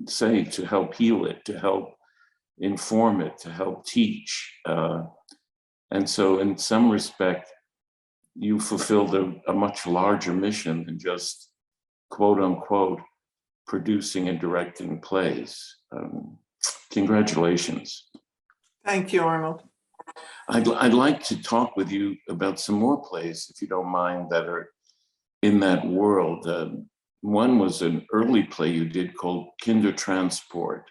say, to help heal it, to help inform it, to help teach. And so in some respect, you fulfilled a much larger mission than just, quote unquote, producing and directing plays. Congratulations. Thank you, Arnold. I'd like to talk with you about some more plays, if you don't mind, that are in that world. One was an early play you did called Kindertransport.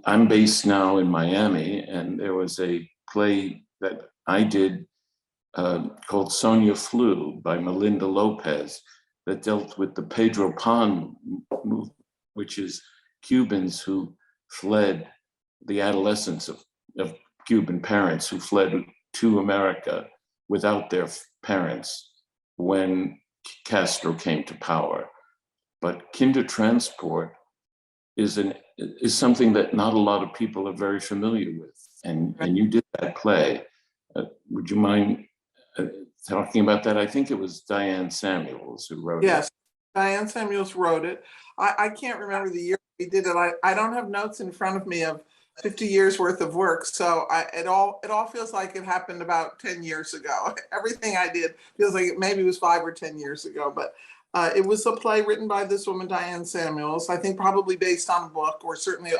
I'm based now in Miami, and there was a play that I did called Sonia Flew by Melinda Lopez that dealt with the Pedro Pan movement, which is Cubans who fled the adolescence of Cuban parents who fled to America without their parents when Castro came to power. But Kindertransport is something that not a lot of people are very familiar with. And you did that play. Would you mind talking about that? I think it was Diane Samuels who wrote it. Yes, Diane Samuels wrote it. I can't remember the year we did it. I don't have notes in front of me of 50 years worth of work. So it all feels like it happened about 10 years ago. Everything I did feels like it maybe was 5 or 10 years ago, but it was a play written by this woman, Diane Samuels, I think probably based on a book or certainly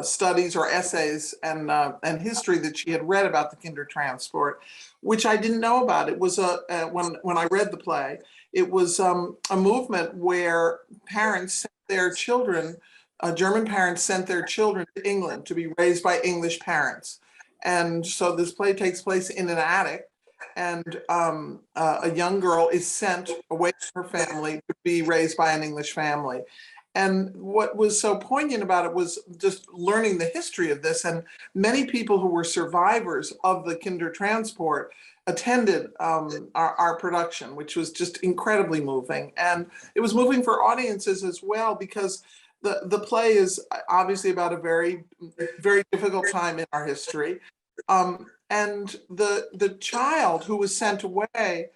studies or essays and history that she had read about the Kindertransport, which I didn't know about. It was when I read the play, it was a movement where parents sent their children, German parents sent their children to England to be raised by English parents. And so this play takes place in an attic, and a young girl is sent away from her family to be raised by an English family. And what was so poignant about it was just learning the history of this. And many people who were survivors of the Kindertransport attended our production, which was just incredibly moving. And it was moving for audiences as well, because the play is obviously about a very, very difficult time in our history. And the child who was sent away,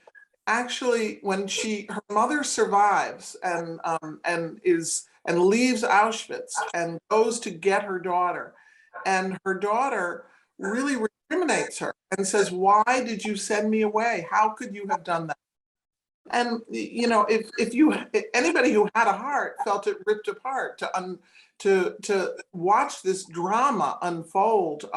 actually, when her mother survives and leaves Auschwitz and goes to get her daughter, and her daughter really recriminates her and says, "Why did you send me away? How could you have done that?" And you know, if anybody who had a heart felt it ripped apart to watch this drama unfold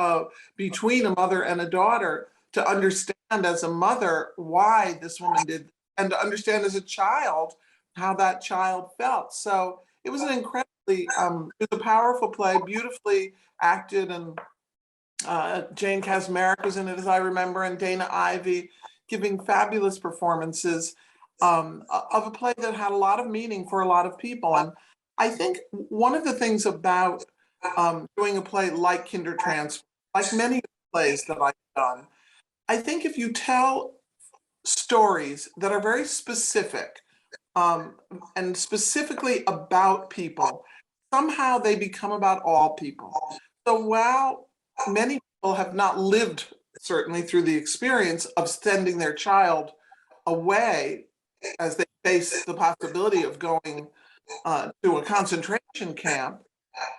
between a mother and a daughter, to understand as a mother why this woman did, and to understand as a child how that child felt. So it was an incredibly, it was a powerful play, beautifully acted, and Jane Kasmerick was in it, as I remember, and Dana Ivey giving fabulous performances of a play that had a lot of meaning for a lot of people. And I think one of the things about doing a play like Kindertrans, like many plays that I've done. I think if you tell stories that are very specific, and specifically about people, somehow they become about all people. So while many people have not lived, certainly through the experience of sending their child away as they face the possibility of going to a concentration camp,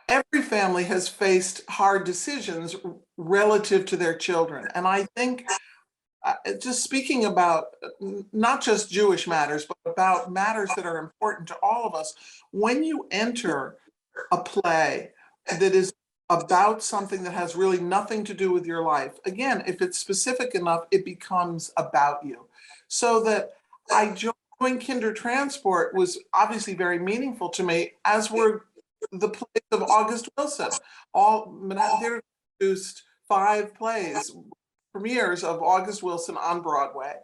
every family has faced hard decisions relative to their children. And I think just speaking about not just Jewish matters, but about matters that are important to all of us, when you enter a play that is about something that has really nothing to do with your life, again, if it's specific enough, it becomes about you. So that I joined Kinder Transport was obviously very meaningful to me, as were the plays of August Wilson. They produced 5 plays, premieres of August Wilson on Broadway,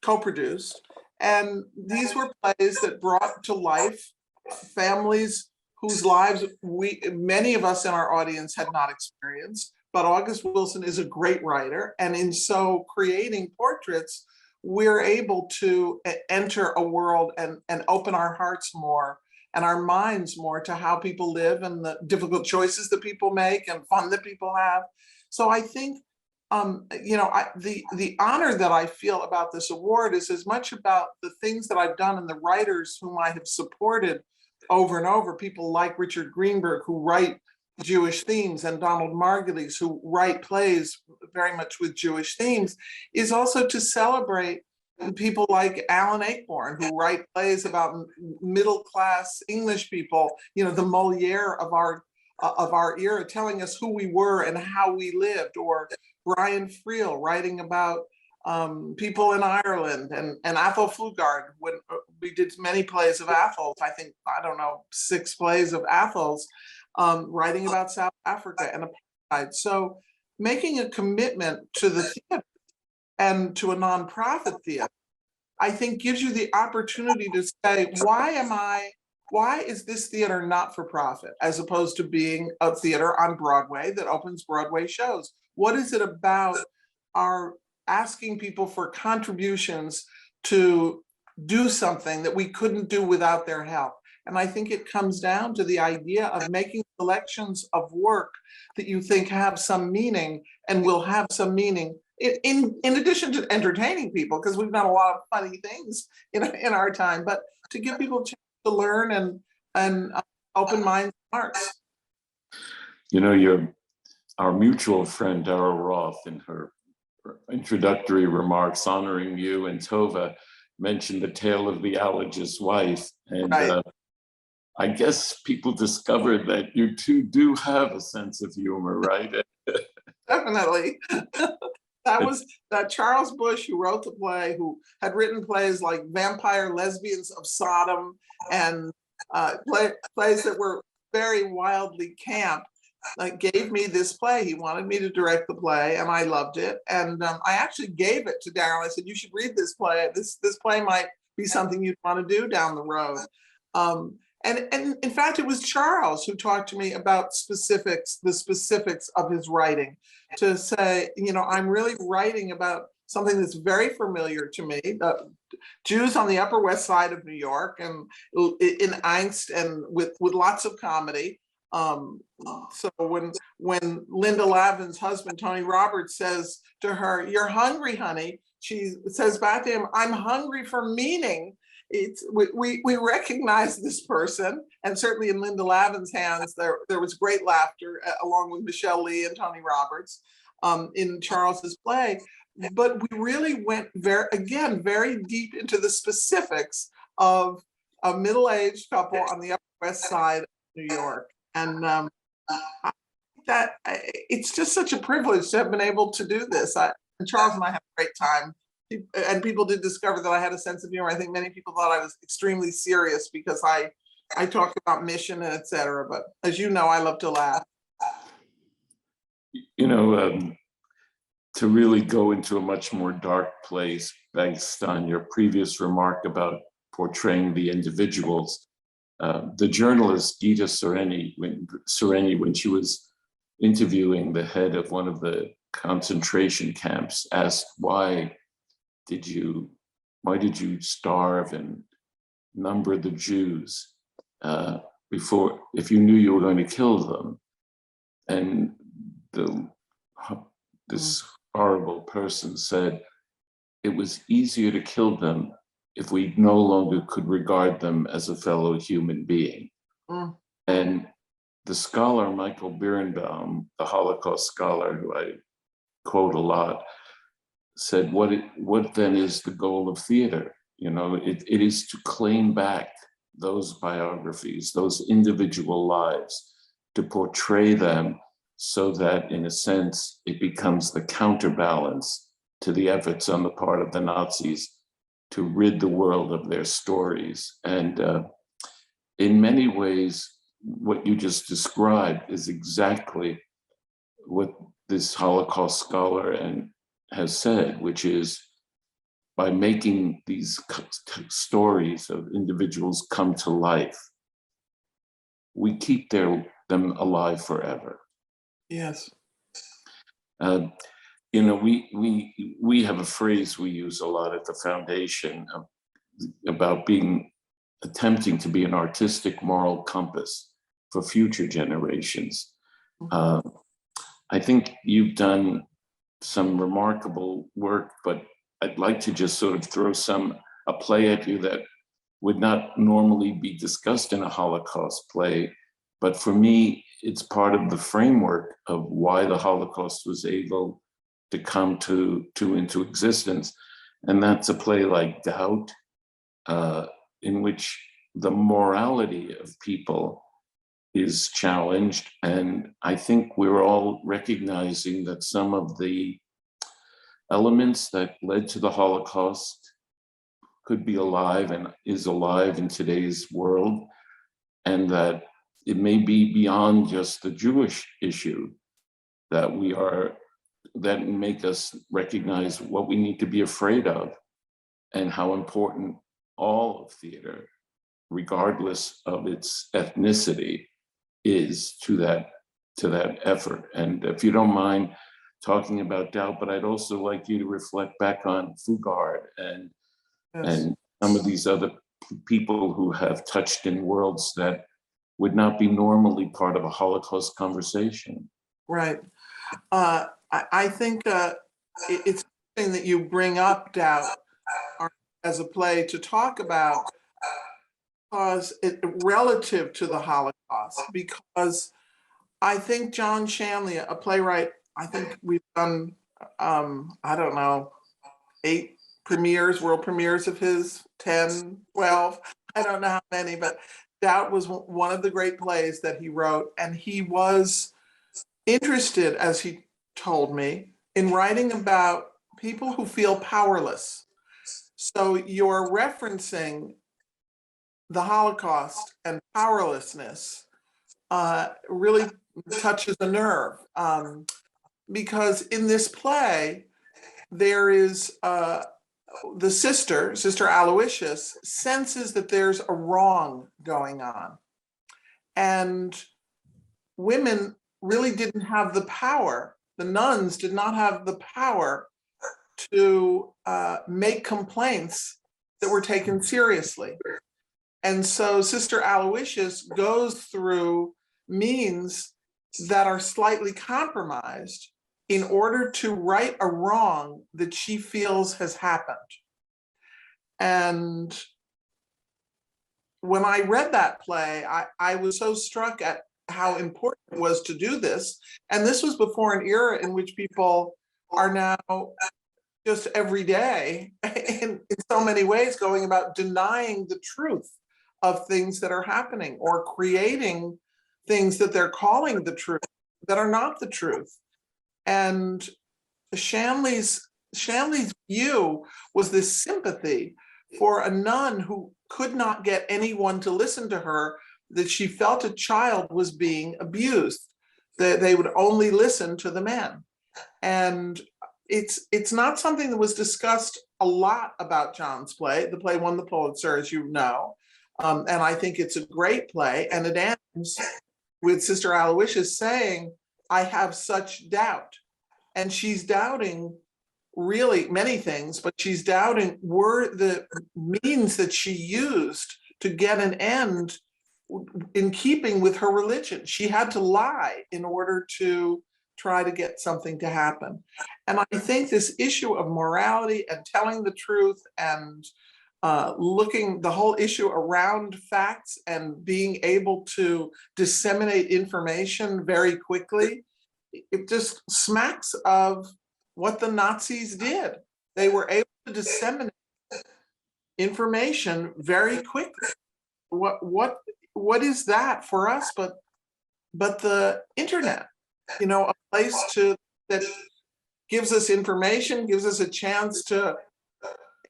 co-produced. And these were plays that brought to life families whose lives many of us in our audience had not experienced. But August Wilson is a great writer. And in so creating portraits, we're able to enter a world and open our hearts more and our minds more to how people live and the difficult choices that people make and fun that people have. So I think the honor that I feel about this award is as much about the things that I've done and the writers whom I have supported over and over, people like Richard Greenberg, who write Jewish themes, and Donald Margulies, who write plays very much with Jewish themes, is also to celebrate people like Alan Ayckbourn, who write plays about middle-class English people, the Moliere of our era, telling us who we were and how we lived, or Brian Friel writing about people in Ireland, and Athol Fugard, when we did many plays of Athol's, I think, 6 plays of Athol's, writing about South Africa and apartheid. So making a commitment to the theater and to a nonprofit theater, I think gives you the opportunity to say, why is this theater not for profit, as opposed to being a theater on Broadway that opens Broadway shows? What is it about our asking people for contributions to do something that we couldn't do without their help? And I think it comes down to the idea of making selections of work that you think have some meaning and will have some meaning in addition to entertaining people, because we've done a lot of funny things in our time, but to give people a chance to learn and open minds and hearts. Our mutual friend Daryl Roth, in her introductory remarks honoring you and Tovah, mentioned the tale of the allergist's wife. And Right. I guess people discovered that you two do have a sense of humor, right? Definitely. That was Charles Bush, who wrote the play, who had written plays like Vampire Lesbians of Sodom and plays that were very wildly camp. Gave me this play. He wanted me to direct the play, and I loved it. And I actually gave it to Daryl. I said, "You should read this play. This play might be something you'd want to do down the road." And in fact, it was Charles who talked to me about the specifics of his writing, to say, I'm really writing about something that's very familiar to me, Jews on the Upper West Side of New York, and in angst and with lots of comedy. So when Linda Lavin's husband, Tony Roberts, says to her, "You're hungry, honey," she says back to him, "I'm hungry for meaning." We recognize this person, and certainly in Linda Lavin's hands, there was great laughter along with Michelle Lee and Tony Roberts in Charles's play. But we really went very deep into the specifics of a middle-aged couple on the Upper West Side of New York. And it's just such a privilege to have been able to do this. And Charles and I had a great time. And people did discover that I had a sense of humor. I think many people thought I was extremely serious because I talked about mission and et cetera. But as you know, I love to laugh. To really go into a much more dark place, based on your previous remark about portraying the individuals, The journalist Gita Sereni, when she was interviewing the head of one of the concentration camps, asked, why did you starve and number the Jews before, if you knew you were going to kill them? And this horrible person said, it was easier to kill them if we no longer could regard them as a fellow human being. And the scholar Michael Birnbaum, the Holocaust scholar who I quote a lot, said, what then is the goal of theater? You know, it is to claim back those biographies, those individual lives, to portray them so that, in a sense, it becomes the counterbalance to the efforts on the part of the Nazis to rid the world of their stories. And in many ways, what you just described is exactly what this Holocaust scholar has said, which is, by making these stories of individuals come to life, we keep them alive forever. Yes. You know, we have a phrase we use a lot at the foundation about attempting to be an artistic moral compass for future generations. I think you've done some remarkable work, but I'd like to just sort of throw a play at you that would not normally be discussed in a Holocaust play, but for me, it's part of the framework of why the Holocaust was able to come into existence. And that's a play like Doubt, in which the morality of people is challenged. And I think we're all recognizing that some of the elements that led to the Holocaust could be alive and is alive in today's world, and that it may be beyond just the Jewish issue that make us recognize what we need to be afraid of, and how important all of theater, regardless of its ethnicity, is to that effort. And if you don't mind talking about Doubt, but I'd also like you to reflect back on Fugard and some of these other people who have touched in worlds that would not be normally part of a Holocaust conversation. Right. I think it's interesting that you bring up Doubt as a play to talk about, because relative to the Holocaust, because I think John Shanley, a playwright, I think we've done, I don't know, 8 world premieres of his, 10, 12, I don't know how many, but Doubt was one of the great plays that he wrote. And he was interested, as he told me, in writing about people who feel powerless. So you're referencing the Holocaust and powerlessness really touches a nerve, because in this play, there is the Sister Aloysius senses that there's a wrong going on. And women really didn't have the power, the nuns did not have the power to make complaints that were taken seriously. And so Sister Aloysius goes through means that are slightly compromised in order to right a wrong that she feels has happened. And when I read that play, I was so struck at how important it was to do this. And this was before an era in which people are now just every day in so many ways going about denying the truth of things that are happening, or creating things that they're calling the truth that are not the truth. And Shanley's view was this sympathy for a nun who could not get anyone to listen to her, that she felt a child was being abused, that they would only listen to the men. And it's not something that was discussed a lot about John's play. The play won the Pulitzer, as you know. And I think it's a great play. And it ends with Sister Aloysius saying, I have such doubt. And she's doubting really many things, but she's doubting were the means that she used to get an end in keeping with her religion. She had to lie in order to try to get something to happen. And I think this issue of morality and telling the truth and looking the whole issue around facts and being able to disseminate information very quickly, it just smacks of what the Nazis did. They were able to disseminate information very quickly. What is that for us but the internet? You know, a place that gives us information, gives us a chance to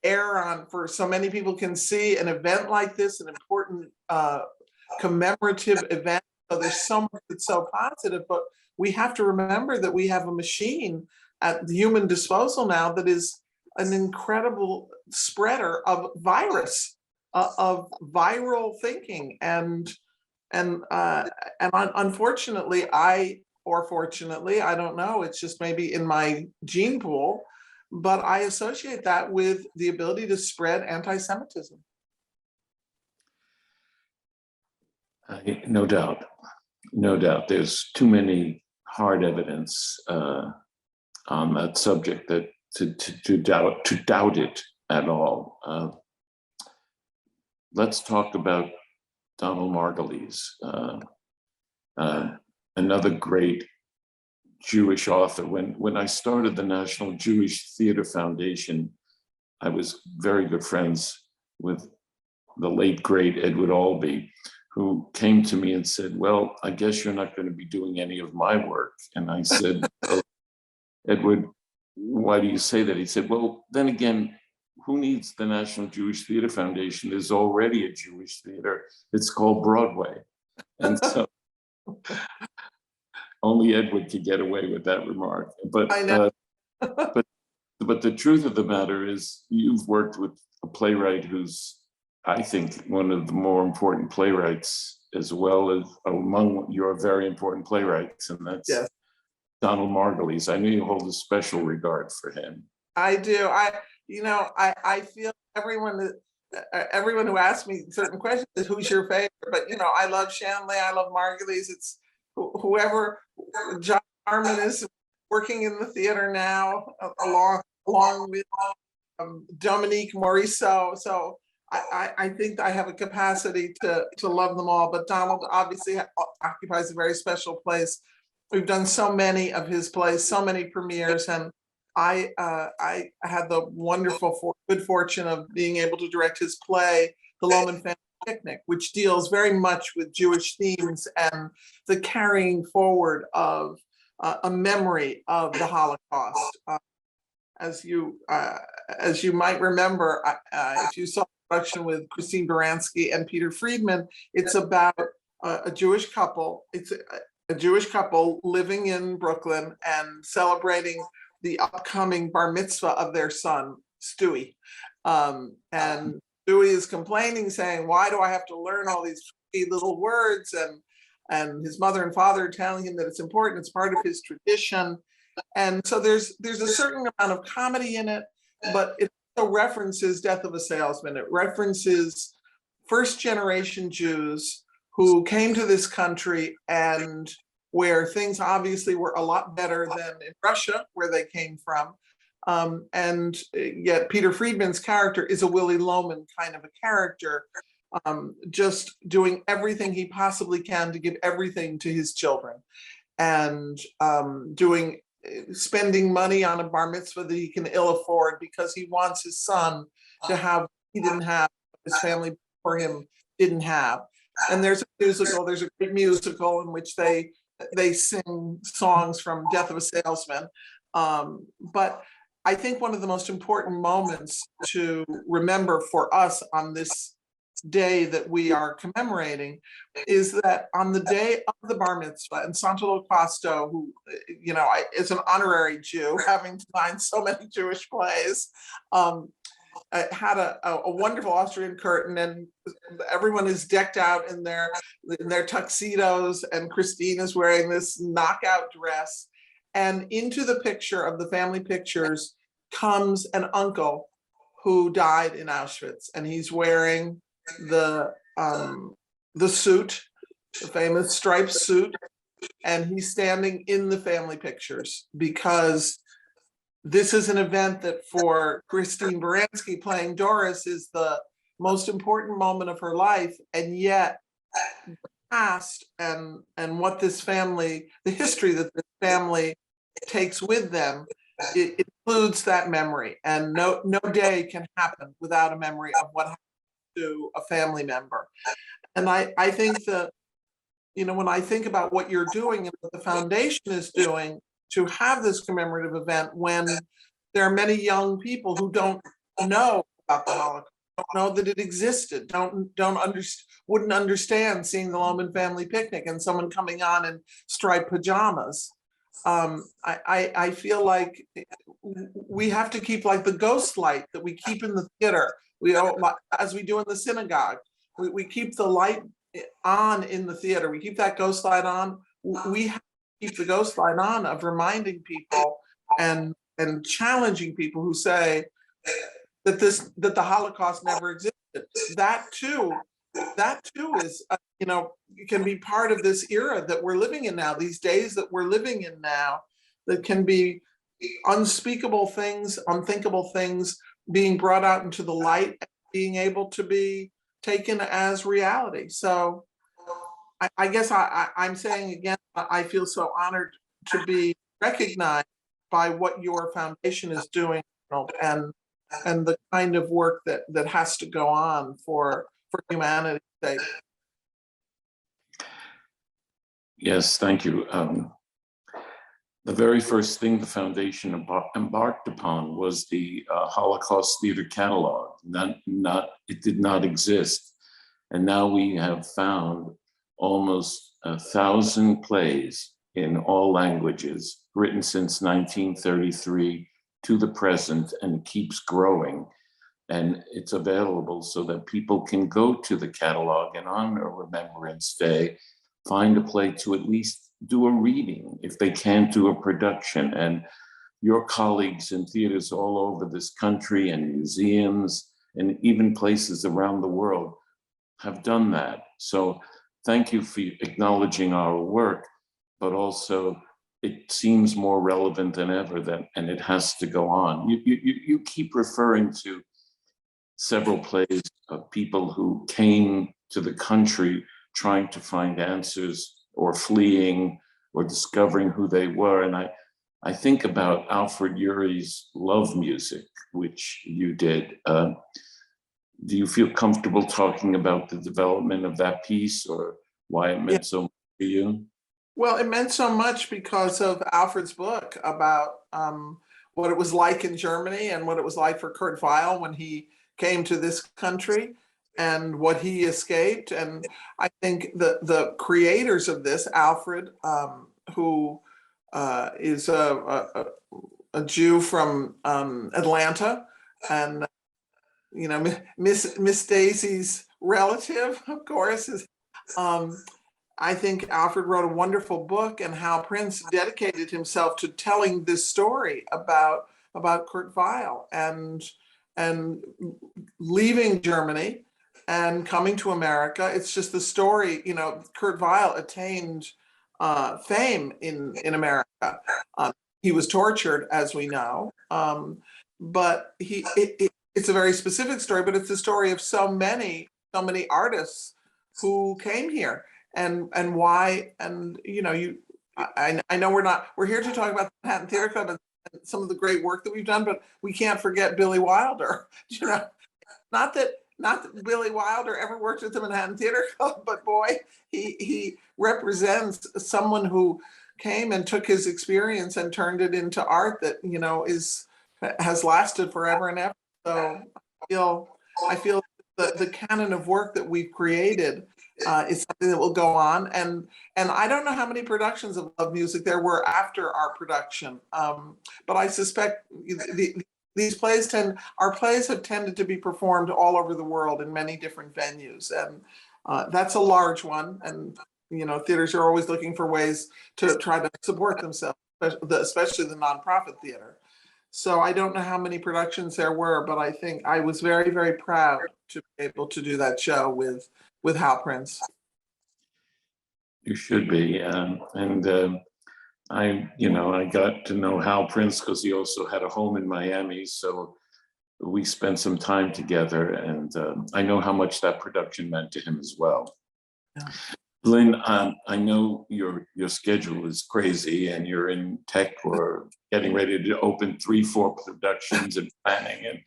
air on, for so many people can see an event like this, an important commemorative event. So there's so much that's so positive, but we have to remember that we have a machine at the human disposal now that is an incredible spreader of virus, of viral thinking, and unfortunately, or fortunately, I don't know, it's just maybe in my gene pool, but I associate that with the ability to spread anti-Semitism. No doubt, no doubt. There's too many hard evidence on that subject that to doubt it at all. Let's talk about Donald Margulies, another great Jewish author. When I started the National Jewish Theater Foundation, I was very good friends with the late, great Edward Albee, who came to me and said, well, I guess you're not going to be doing any of my work. And I said, oh, Edward, why do you say that? He said, well, then again, who needs the National Jewish Theater Foundation? There's already a Jewish theater. It's called Broadway. And so only Edward could get away with that remark. But I know. but the truth of the matter is, you've worked with a playwright who's, I think, one of the more important playwrights, as well as among your very important playwrights, and that's Yes. Donald Margulies. I know you hold a special regard for him. I do. I feel everyone who asks me certain questions is, who's your favorite? But I love Shanley. I love Margulies. It's whoever. John Harmon is working in the theater now, along with Dominique Morisseau. So I think I have a capacity to love them all. But Donald obviously occupies a very special place. We've done so many of his plays, so many premieres, and I had the wonderful good fortune of being able to direct his play, The Loman Family Picnic, which deals very much with Jewish themes and the carrying forward of a memory of the Holocaust. As you might remember, if you saw the production with Christine Baranski and Peter Friedman, it's about a Jewish couple. It's a Jewish couple living in Brooklyn and celebrating the upcoming bar mitzvah of their son, Stewie. And Stewie is complaining, saying, why do I have to learn all these little words? And his mother and father are telling him that it's important, it's part of his tradition. And so there's a certain amount of comedy in it, but it also references Death of a Salesman. It references first generation Jews who came to this country and where things obviously were a lot better than in Russia, where they came from. And yet Peter Friedman's character is a Willy Loman kind of a character, just doing everything he possibly can to give everything to his children, and spending money on a bar mitzvah that he can ill afford because he wants his son to have what he didn't have, his family before him didn't have. And there's a great musical in which they sing songs from Death of a Salesman. But I think one of the most important moments to remember for us on this day that we are commemorating is that on the day of the bar mitzvah, and Santolo Costo, who is an honorary Jew, having designed so many Jewish plays, had a wonderful Austrian curtain, and everyone is decked out in their tuxedos, and Christine is wearing this knockout dress. And into the picture of the family pictures comes an uncle who died in Auschwitz, and he's wearing the suit, the famous striped suit, and he's standing in the family pictures because this is an event that for Christine Baranski playing Doris is the most important moment of her life, and yet the past and what this family, the history that this family takes with them, it includes that memory, and no day can happen without a memory of what happened to a family member. And I think that, you know, when I think about what you're doing and what the foundation is doing to have this commemorative event, when there are many young people who don't know about the Holocaust, don't know that it existed, wouldn't understand seeing the Lohman family picnic and someone coming on in striped pajamas. I feel like we have to keep like the ghost light that we keep in the theater. As we do in the synagogue, we keep the light on in the theater. We keep that ghost light on. We have to keep the ghost light on of reminding people and challenging people who say that the Holocaust never existed. That too is can be part of this era that we're living in now, these days that we're living in now, that can be unspeakable things, unthinkable things being brought out into the light and being able to be taken as reality. So I guess I'm saying again, I feel so honored to be recognized by what your foundation is doing, and the kind of work that has to go on for humanity's sake. Yes, thank you. The very first thing the foundation embarked upon was the Holocaust Theater Catalog. It did not exist. And now we have found almost 1,000 plays in all languages, written since 1933 to the present, and it keeps growing. And it's available so that people can go to the catalog and on a Remembrance Day, find a play to at least do a reading if they can't do a production. And your colleagues in theaters all over this country and museums and even places around the world have done that. So thank you for acknowledging our work, but also it seems more relevant than ever, and it has to go on. You keep referring to several plays of people who came to the country trying to find answers or fleeing or discovering who they were. And I think about Alfred Uhry's Love Music, which you did. Do you feel comfortable talking about the development of that piece or why it meant so much to you? Well, it meant so much because of Alfred's book about what it was like in Germany and what it was like for Kurt Weill when he came to this country and what he escaped. And I think the creators of this, Alfred, who is a Jew from Atlanta, and Miss Daisy's relative, of course, is I think Alfred wrote a wonderful book, and how Prince dedicated himself to telling this story about Kurt Weill and leaving Germany and coming to America. It's just the story, Kurt Weill attained fame in America. He was tortured, as we know, but it's a very specific story, but it's the story of so many artists who came here and why. And I know we're here to talk about the Manhattan Theater Club and some of the great work that we've done, but we can't forget Billy Wilder. Not that Billy Wilder ever worked at the Manhattan Theater Club, but boy, he represents someone who came and took his experience and turned it into art that has lasted forever and ever. So I feel the canon of work that we've created is something that will go on. And I don't know how many productions of Love Music there were after our production, but I suspect the our plays have tended to be performed all over the world in many different venues. And that's a large one. And, theaters are always looking for ways to try to support themselves, especially the nonprofit theater. So I don't know how many productions there were, but I think I was very, very proud to be able to do that show with Hal Prince. You should be. I got to know Hal Prince because he also had a home in Miami. So we spent some time together, and I know how much that production meant to him as well. Yeah. Lynn, I know your schedule is crazy, and you're in tech or getting ready to open 3-4 productions and planning and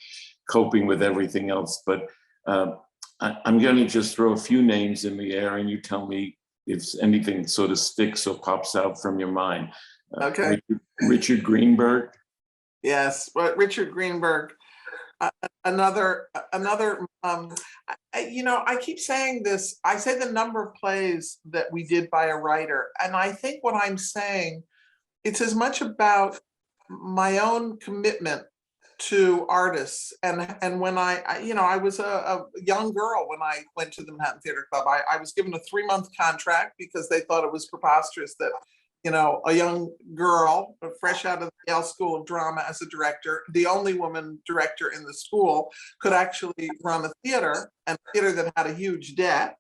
coping with everything else. But I'm going to just throw a few names in the air, and you tell me if anything sort of sticks or pops out from your mind. Okay. Richard Greenberg. Yes, but Richard Greenberg, another. I keep saying this. I say the number of plays that we did by a writer, and I think what I'm saying, it's as much about my own commitment to artists. And when I was a young girl when I went to the Manhattan Theater Club. I was given a 3-month contract because they thought it was preposterous that a young girl fresh out of the Yale School of Drama as a director, the only woman director in the school, could actually run a theater, and a theater that had a huge debt.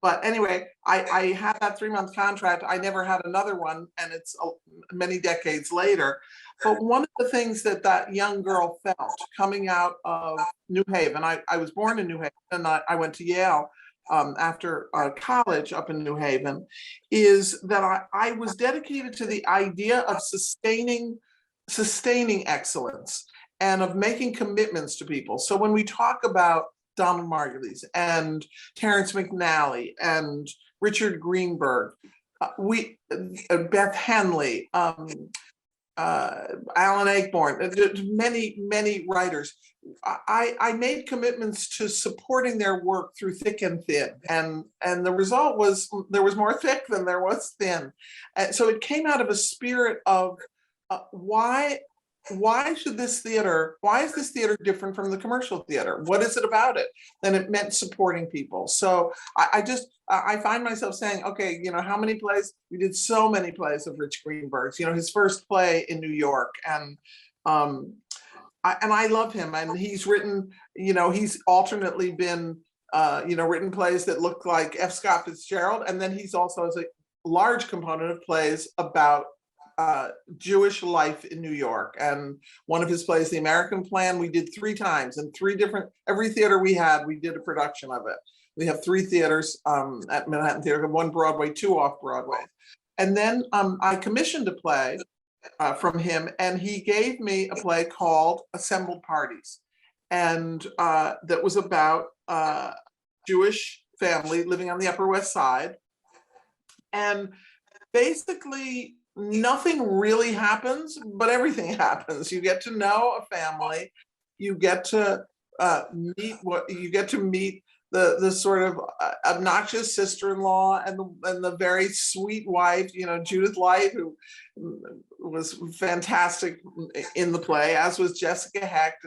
But anyway, I had that 3-month contract. I never had another one, and it's many decades later. But one of the things that young girl felt coming out of New Haven, I was born in New Haven, and I went to Yale after college up in New Haven, is that I was dedicated to the idea of sustaining excellence and of making commitments to people. So when we talk about Donald Margulies and Terrence McNally and Richard Greenberg, Beth Henley, Alan Ayckbourn, many writers. I made commitments to supporting their work through thick and thin, and the result was there was more thick than there was thin. And so it came out of a spirit of why is this theater different from the commercial theater? What is it about it? And it meant supporting people. So I find myself saying, okay, how many plays? We did so many plays of Rich Greenberg's, his first play in New York. And I love him. And he's written, he's alternately been, written plays that look like F. Scott Fitzgerald. And then he's also has a large component of plays about Jewish life in New York. And one of his plays, The American Plan, we did 3 times, and every theater we had, we did a production of it. We have 3 theaters at Manhattan Theater, 1 Broadway, 2 off-Broadway. And then I commissioned a play from him, and he gave me a play called Assembled Parties. And that was about Jewish family living on the Upper West Side. And basically, nothing really happens, but everything happens. You get to know a family. You get to meet the sort of obnoxious sister-in-law and the very sweet wife, Judith Light, who was fantastic in the play, as was Jessica Hecht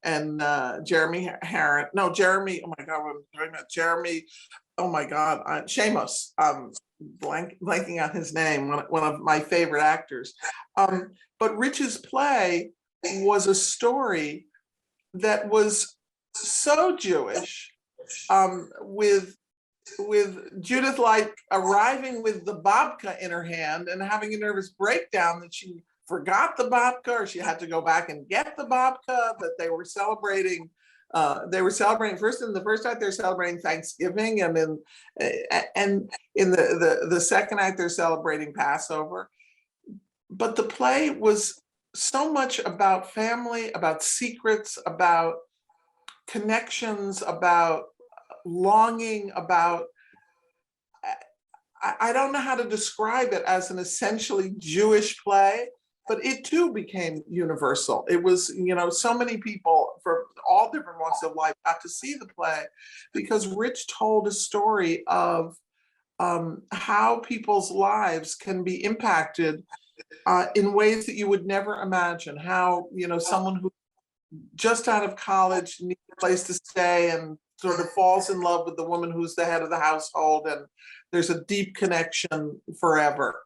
and Jeremy Harron. No, Jeremy. Oh my God, what am I talking about? Jeremy. Oh my God, Shamos. Blanking on his name. One of my favorite actors. But Rich's play was a story that was so Jewish, with Judith Light arriving with the babka in her hand and having a nervous breakdown that she forgot the babka, or she had to go back and get the babka, that they were celebrating. First in the first act they're celebrating Thanksgiving, and in the second act they're celebrating Passover. But the play was so much about family, about secrets, about connections, about longing, about I don't know how to describe it as an essentially Jewish play, but it too became universal. It was, so many people from all different walks of life got to see the play because Rich told a story of how people's lives can be impacted in ways that you would never imagine. How, someone who just out of college needs a place to stay and sort of falls in love with the woman who's the head of the household, and there's a deep connection forever.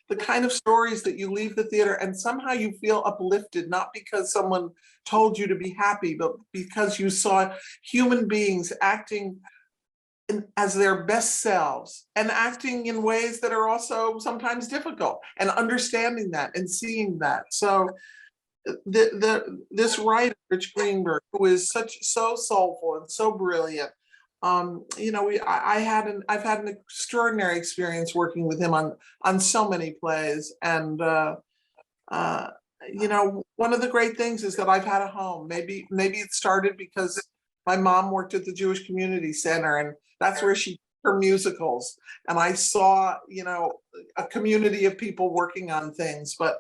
The kind of stories that you leave the theater and somehow you feel uplifted, not because someone told you to be happy, but because you saw human beings acting as their best selves and acting in ways that are also sometimes difficult, and understanding that and seeing that. So this writer, Rich Greenberg, who is so soulful and so brilliant, I've had an extraordinary experience working with him on so many plays, and one of the great things is that I've had a home. Maybe it started because my mom worked at the Jewish Community Center, and that's where she did her musicals, and I saw a community of people working on things. But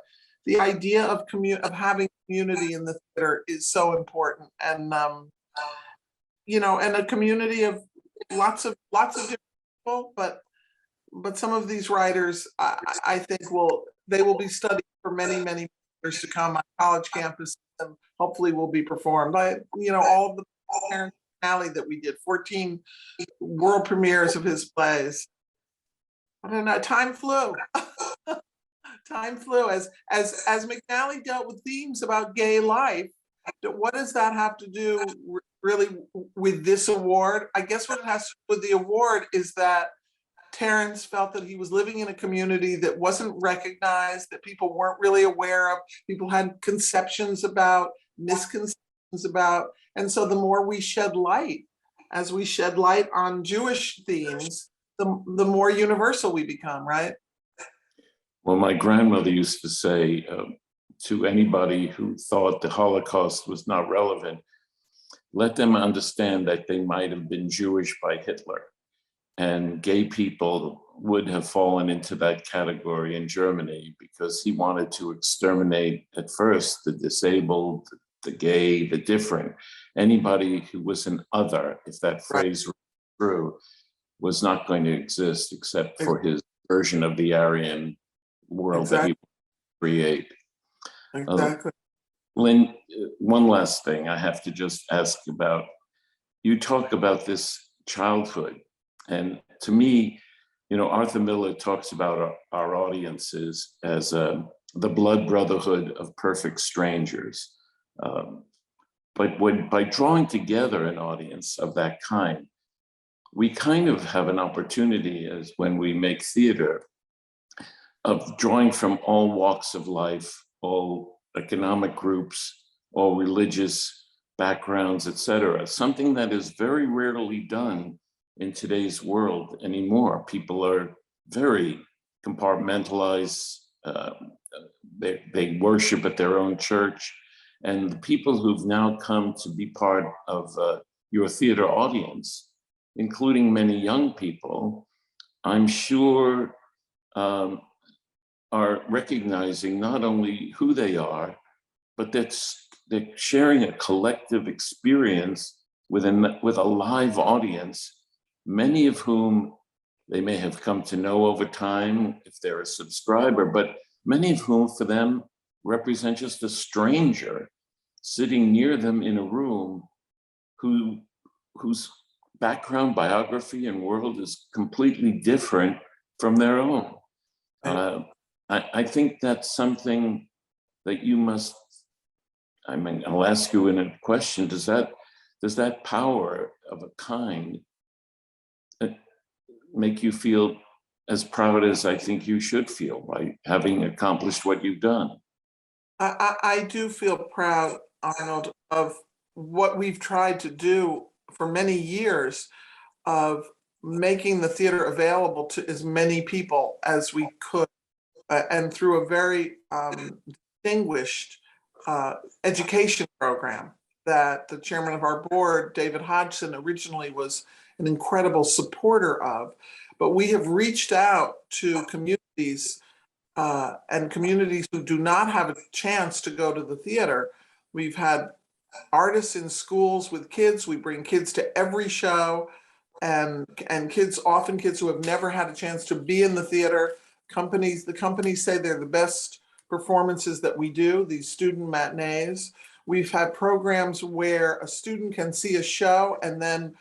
the idea of having community in the theater is so important, and and a community of lots of different people. But some of these writers, I think will be studied for many years to come on college campuses, and hopefully will be performed by all of the parents finale that we did, 14 world premieres of his plays. I don't know, time flew. Time flew as McNally dealt with themes about gay life. What does that have to do really with this award? I guess what it has to do with the award is that Terrence felt that he was living in a community that wasn't recognized, that people weren't really aware of, people had conceptions about, misconceptions about. And so the more we shed light, as we shed light on Jewish themes, the more universal we become, right? Well, my grandmother used to say to anybody who thought the Holocaust was not relevant, let them understand that they might have been Jewish by Hitler. And gay people would have fallen into that category in Germany because he wanted to exterminate at first the disabled, the gay, the different. Anybody who was an other, if that phrase was true, was not going to exist except for his version of the Aryan world that he would create. Exactly. Lynn, one last thing I have to just ask about. You talk about this childhood, and to me, Arthur Miller talks about our audiences as the blood brotherhood of perfect strangers. But by drawing together an audience of that kind, we kind of have an opportunity, as when we make theater, of drawing from all walks of life, all economic groups, all religious backgrounds, etc. Something that is very rarely done in today's world anymore. People are very compartmentalized. They worship at their own church. And the people who've now come to be part of your theater audience, including many young people, I'm sure are recognizing not only who they are, but that they're sharing a collective experience with a live audience, many of whom they may have come to know over time if they're a subscriber, but many of whom for them represent just a stranger sitting near them in a room whose background, biography, and world is completely different from their own. I think that's something that you must, I'll ask you in a question, does that power of a kind make you feel as proud as I think you should feel by having accomplished what you've done? I do feel proud, Arnold, of what we've tried to do for many years of making the theater available to as many people as we could, and through a very distinguished education program that the chairman of our board, David Hodgson, originally was an incredible supporter of. But we have reached out to communities and communities who do not have a chance to go to the theater. We've had artists in schools with kids. We bring kids to every show, and kids, often kids who have never had a chance to be in the theater, The companies say they're the best performances that we do, these student matinees. We've had programs where a student can see a show and then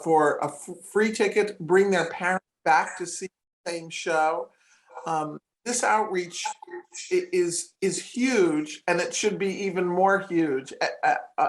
for a free ticket, bring their parents back to see the same show. This outreach is huge, and it should be even more huge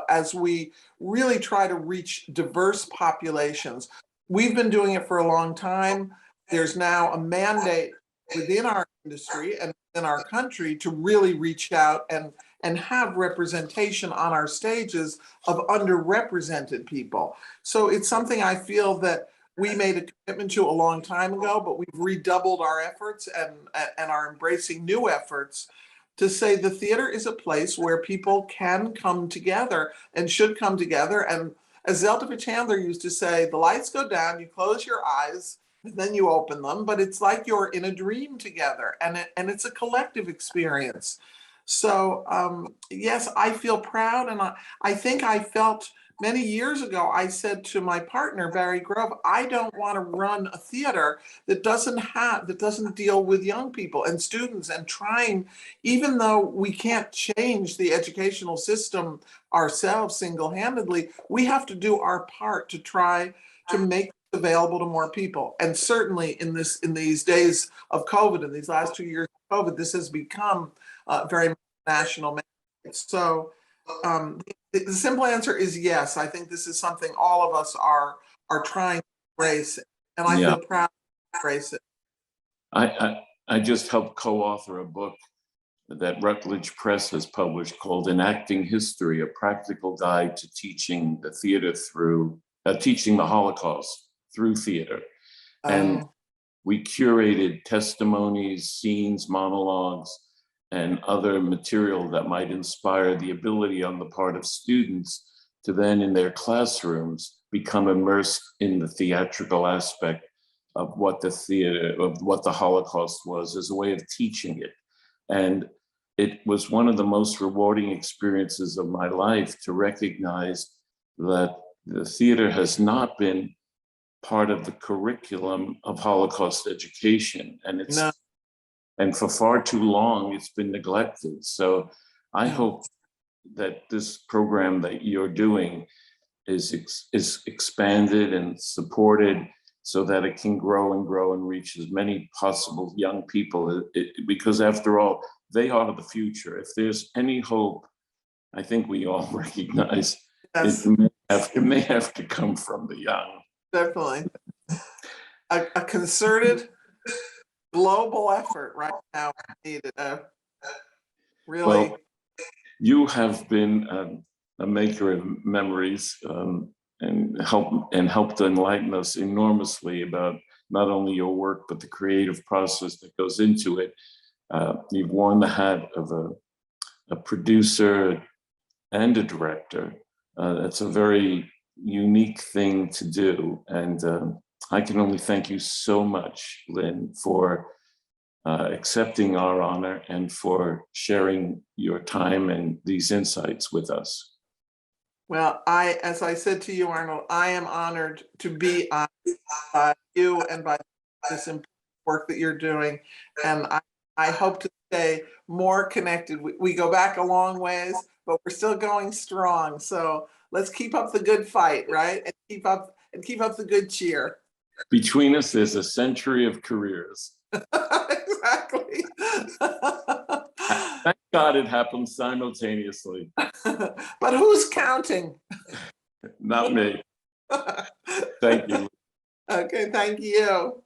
as we really try to reach diverse populations. We've been doing it for a long time. There's now a mandate within our industry and in our country to really reach out and have representation on our stages of underrepresented people. So it's something I feel that we made a commitment to a long time ago, but we've redoubled our efforts and are embracing new efforts to say the theater is a place where people can come together and should come together. And as Zelda Chandler used to say, the lights go down, you close your eyes, and then you open them, but it's like you're in a dream together, and it's a collective experience. So yes, I feel proud, and I think I felt many years ago, I said to my partner, Barry Grove, I don't want to run a theater that doesn't deal with young people and students, and trying, even though we can't change the educational system ourselves single-handedly, we have to do our part to try to make it available to more people. And certainly in these days of COVID, in these last 2 years of COVID, this has become very much national. So the simple answer is yes. I think this is something all of us are trying to embrace, and I feel proud to embrace it. I just helped co-author a book that Routledge Press has published called Enacting History, a practical guide to teaching the theater through, teaching the Holocaust through theater. And we curated testimonies, scenes, monologues, and other material that might inspire the ability on the part of students to then in their classrooms become immersed in the theatrical aspect of what the theater, of what the Holocaust was as a way of teaching it. And it was one of the most rewarding experiences of my life to recognize that the theater has not been part of the curriculum of Holocaust education. And it's and for far too long, it's been neglected. So I hope that this program that you're doing is expanded and supported so that it can grow and grow and reach as many possible young people, because after all, they are the future. If there's any hope, I think we all recognize it may have to come from the young. Definitely. A concerted global effort right now needed. Really. Well, you have been a maker of memories and helped enlighten us enormously about not only your work, but the creative process that goes into it. You've worn the hat of a producer and a director. It's a very unique thing to do. And I can only thank you so much, Lynn, for accepting our honor and for sharing your time and these insights with us. Well, as I said to you, Arnold, I am honored to be honored by you and by this important work that you're doing. And I hope to stay more connected. We go back a long ways, but we're still going strong. So let's keep up the good fight, right? And keep up the good cheer. Between us, there's a century of careers. Exactly. Thank God it happened simultaneously. But who's counting? Not me. Thank you. Okay, thank you.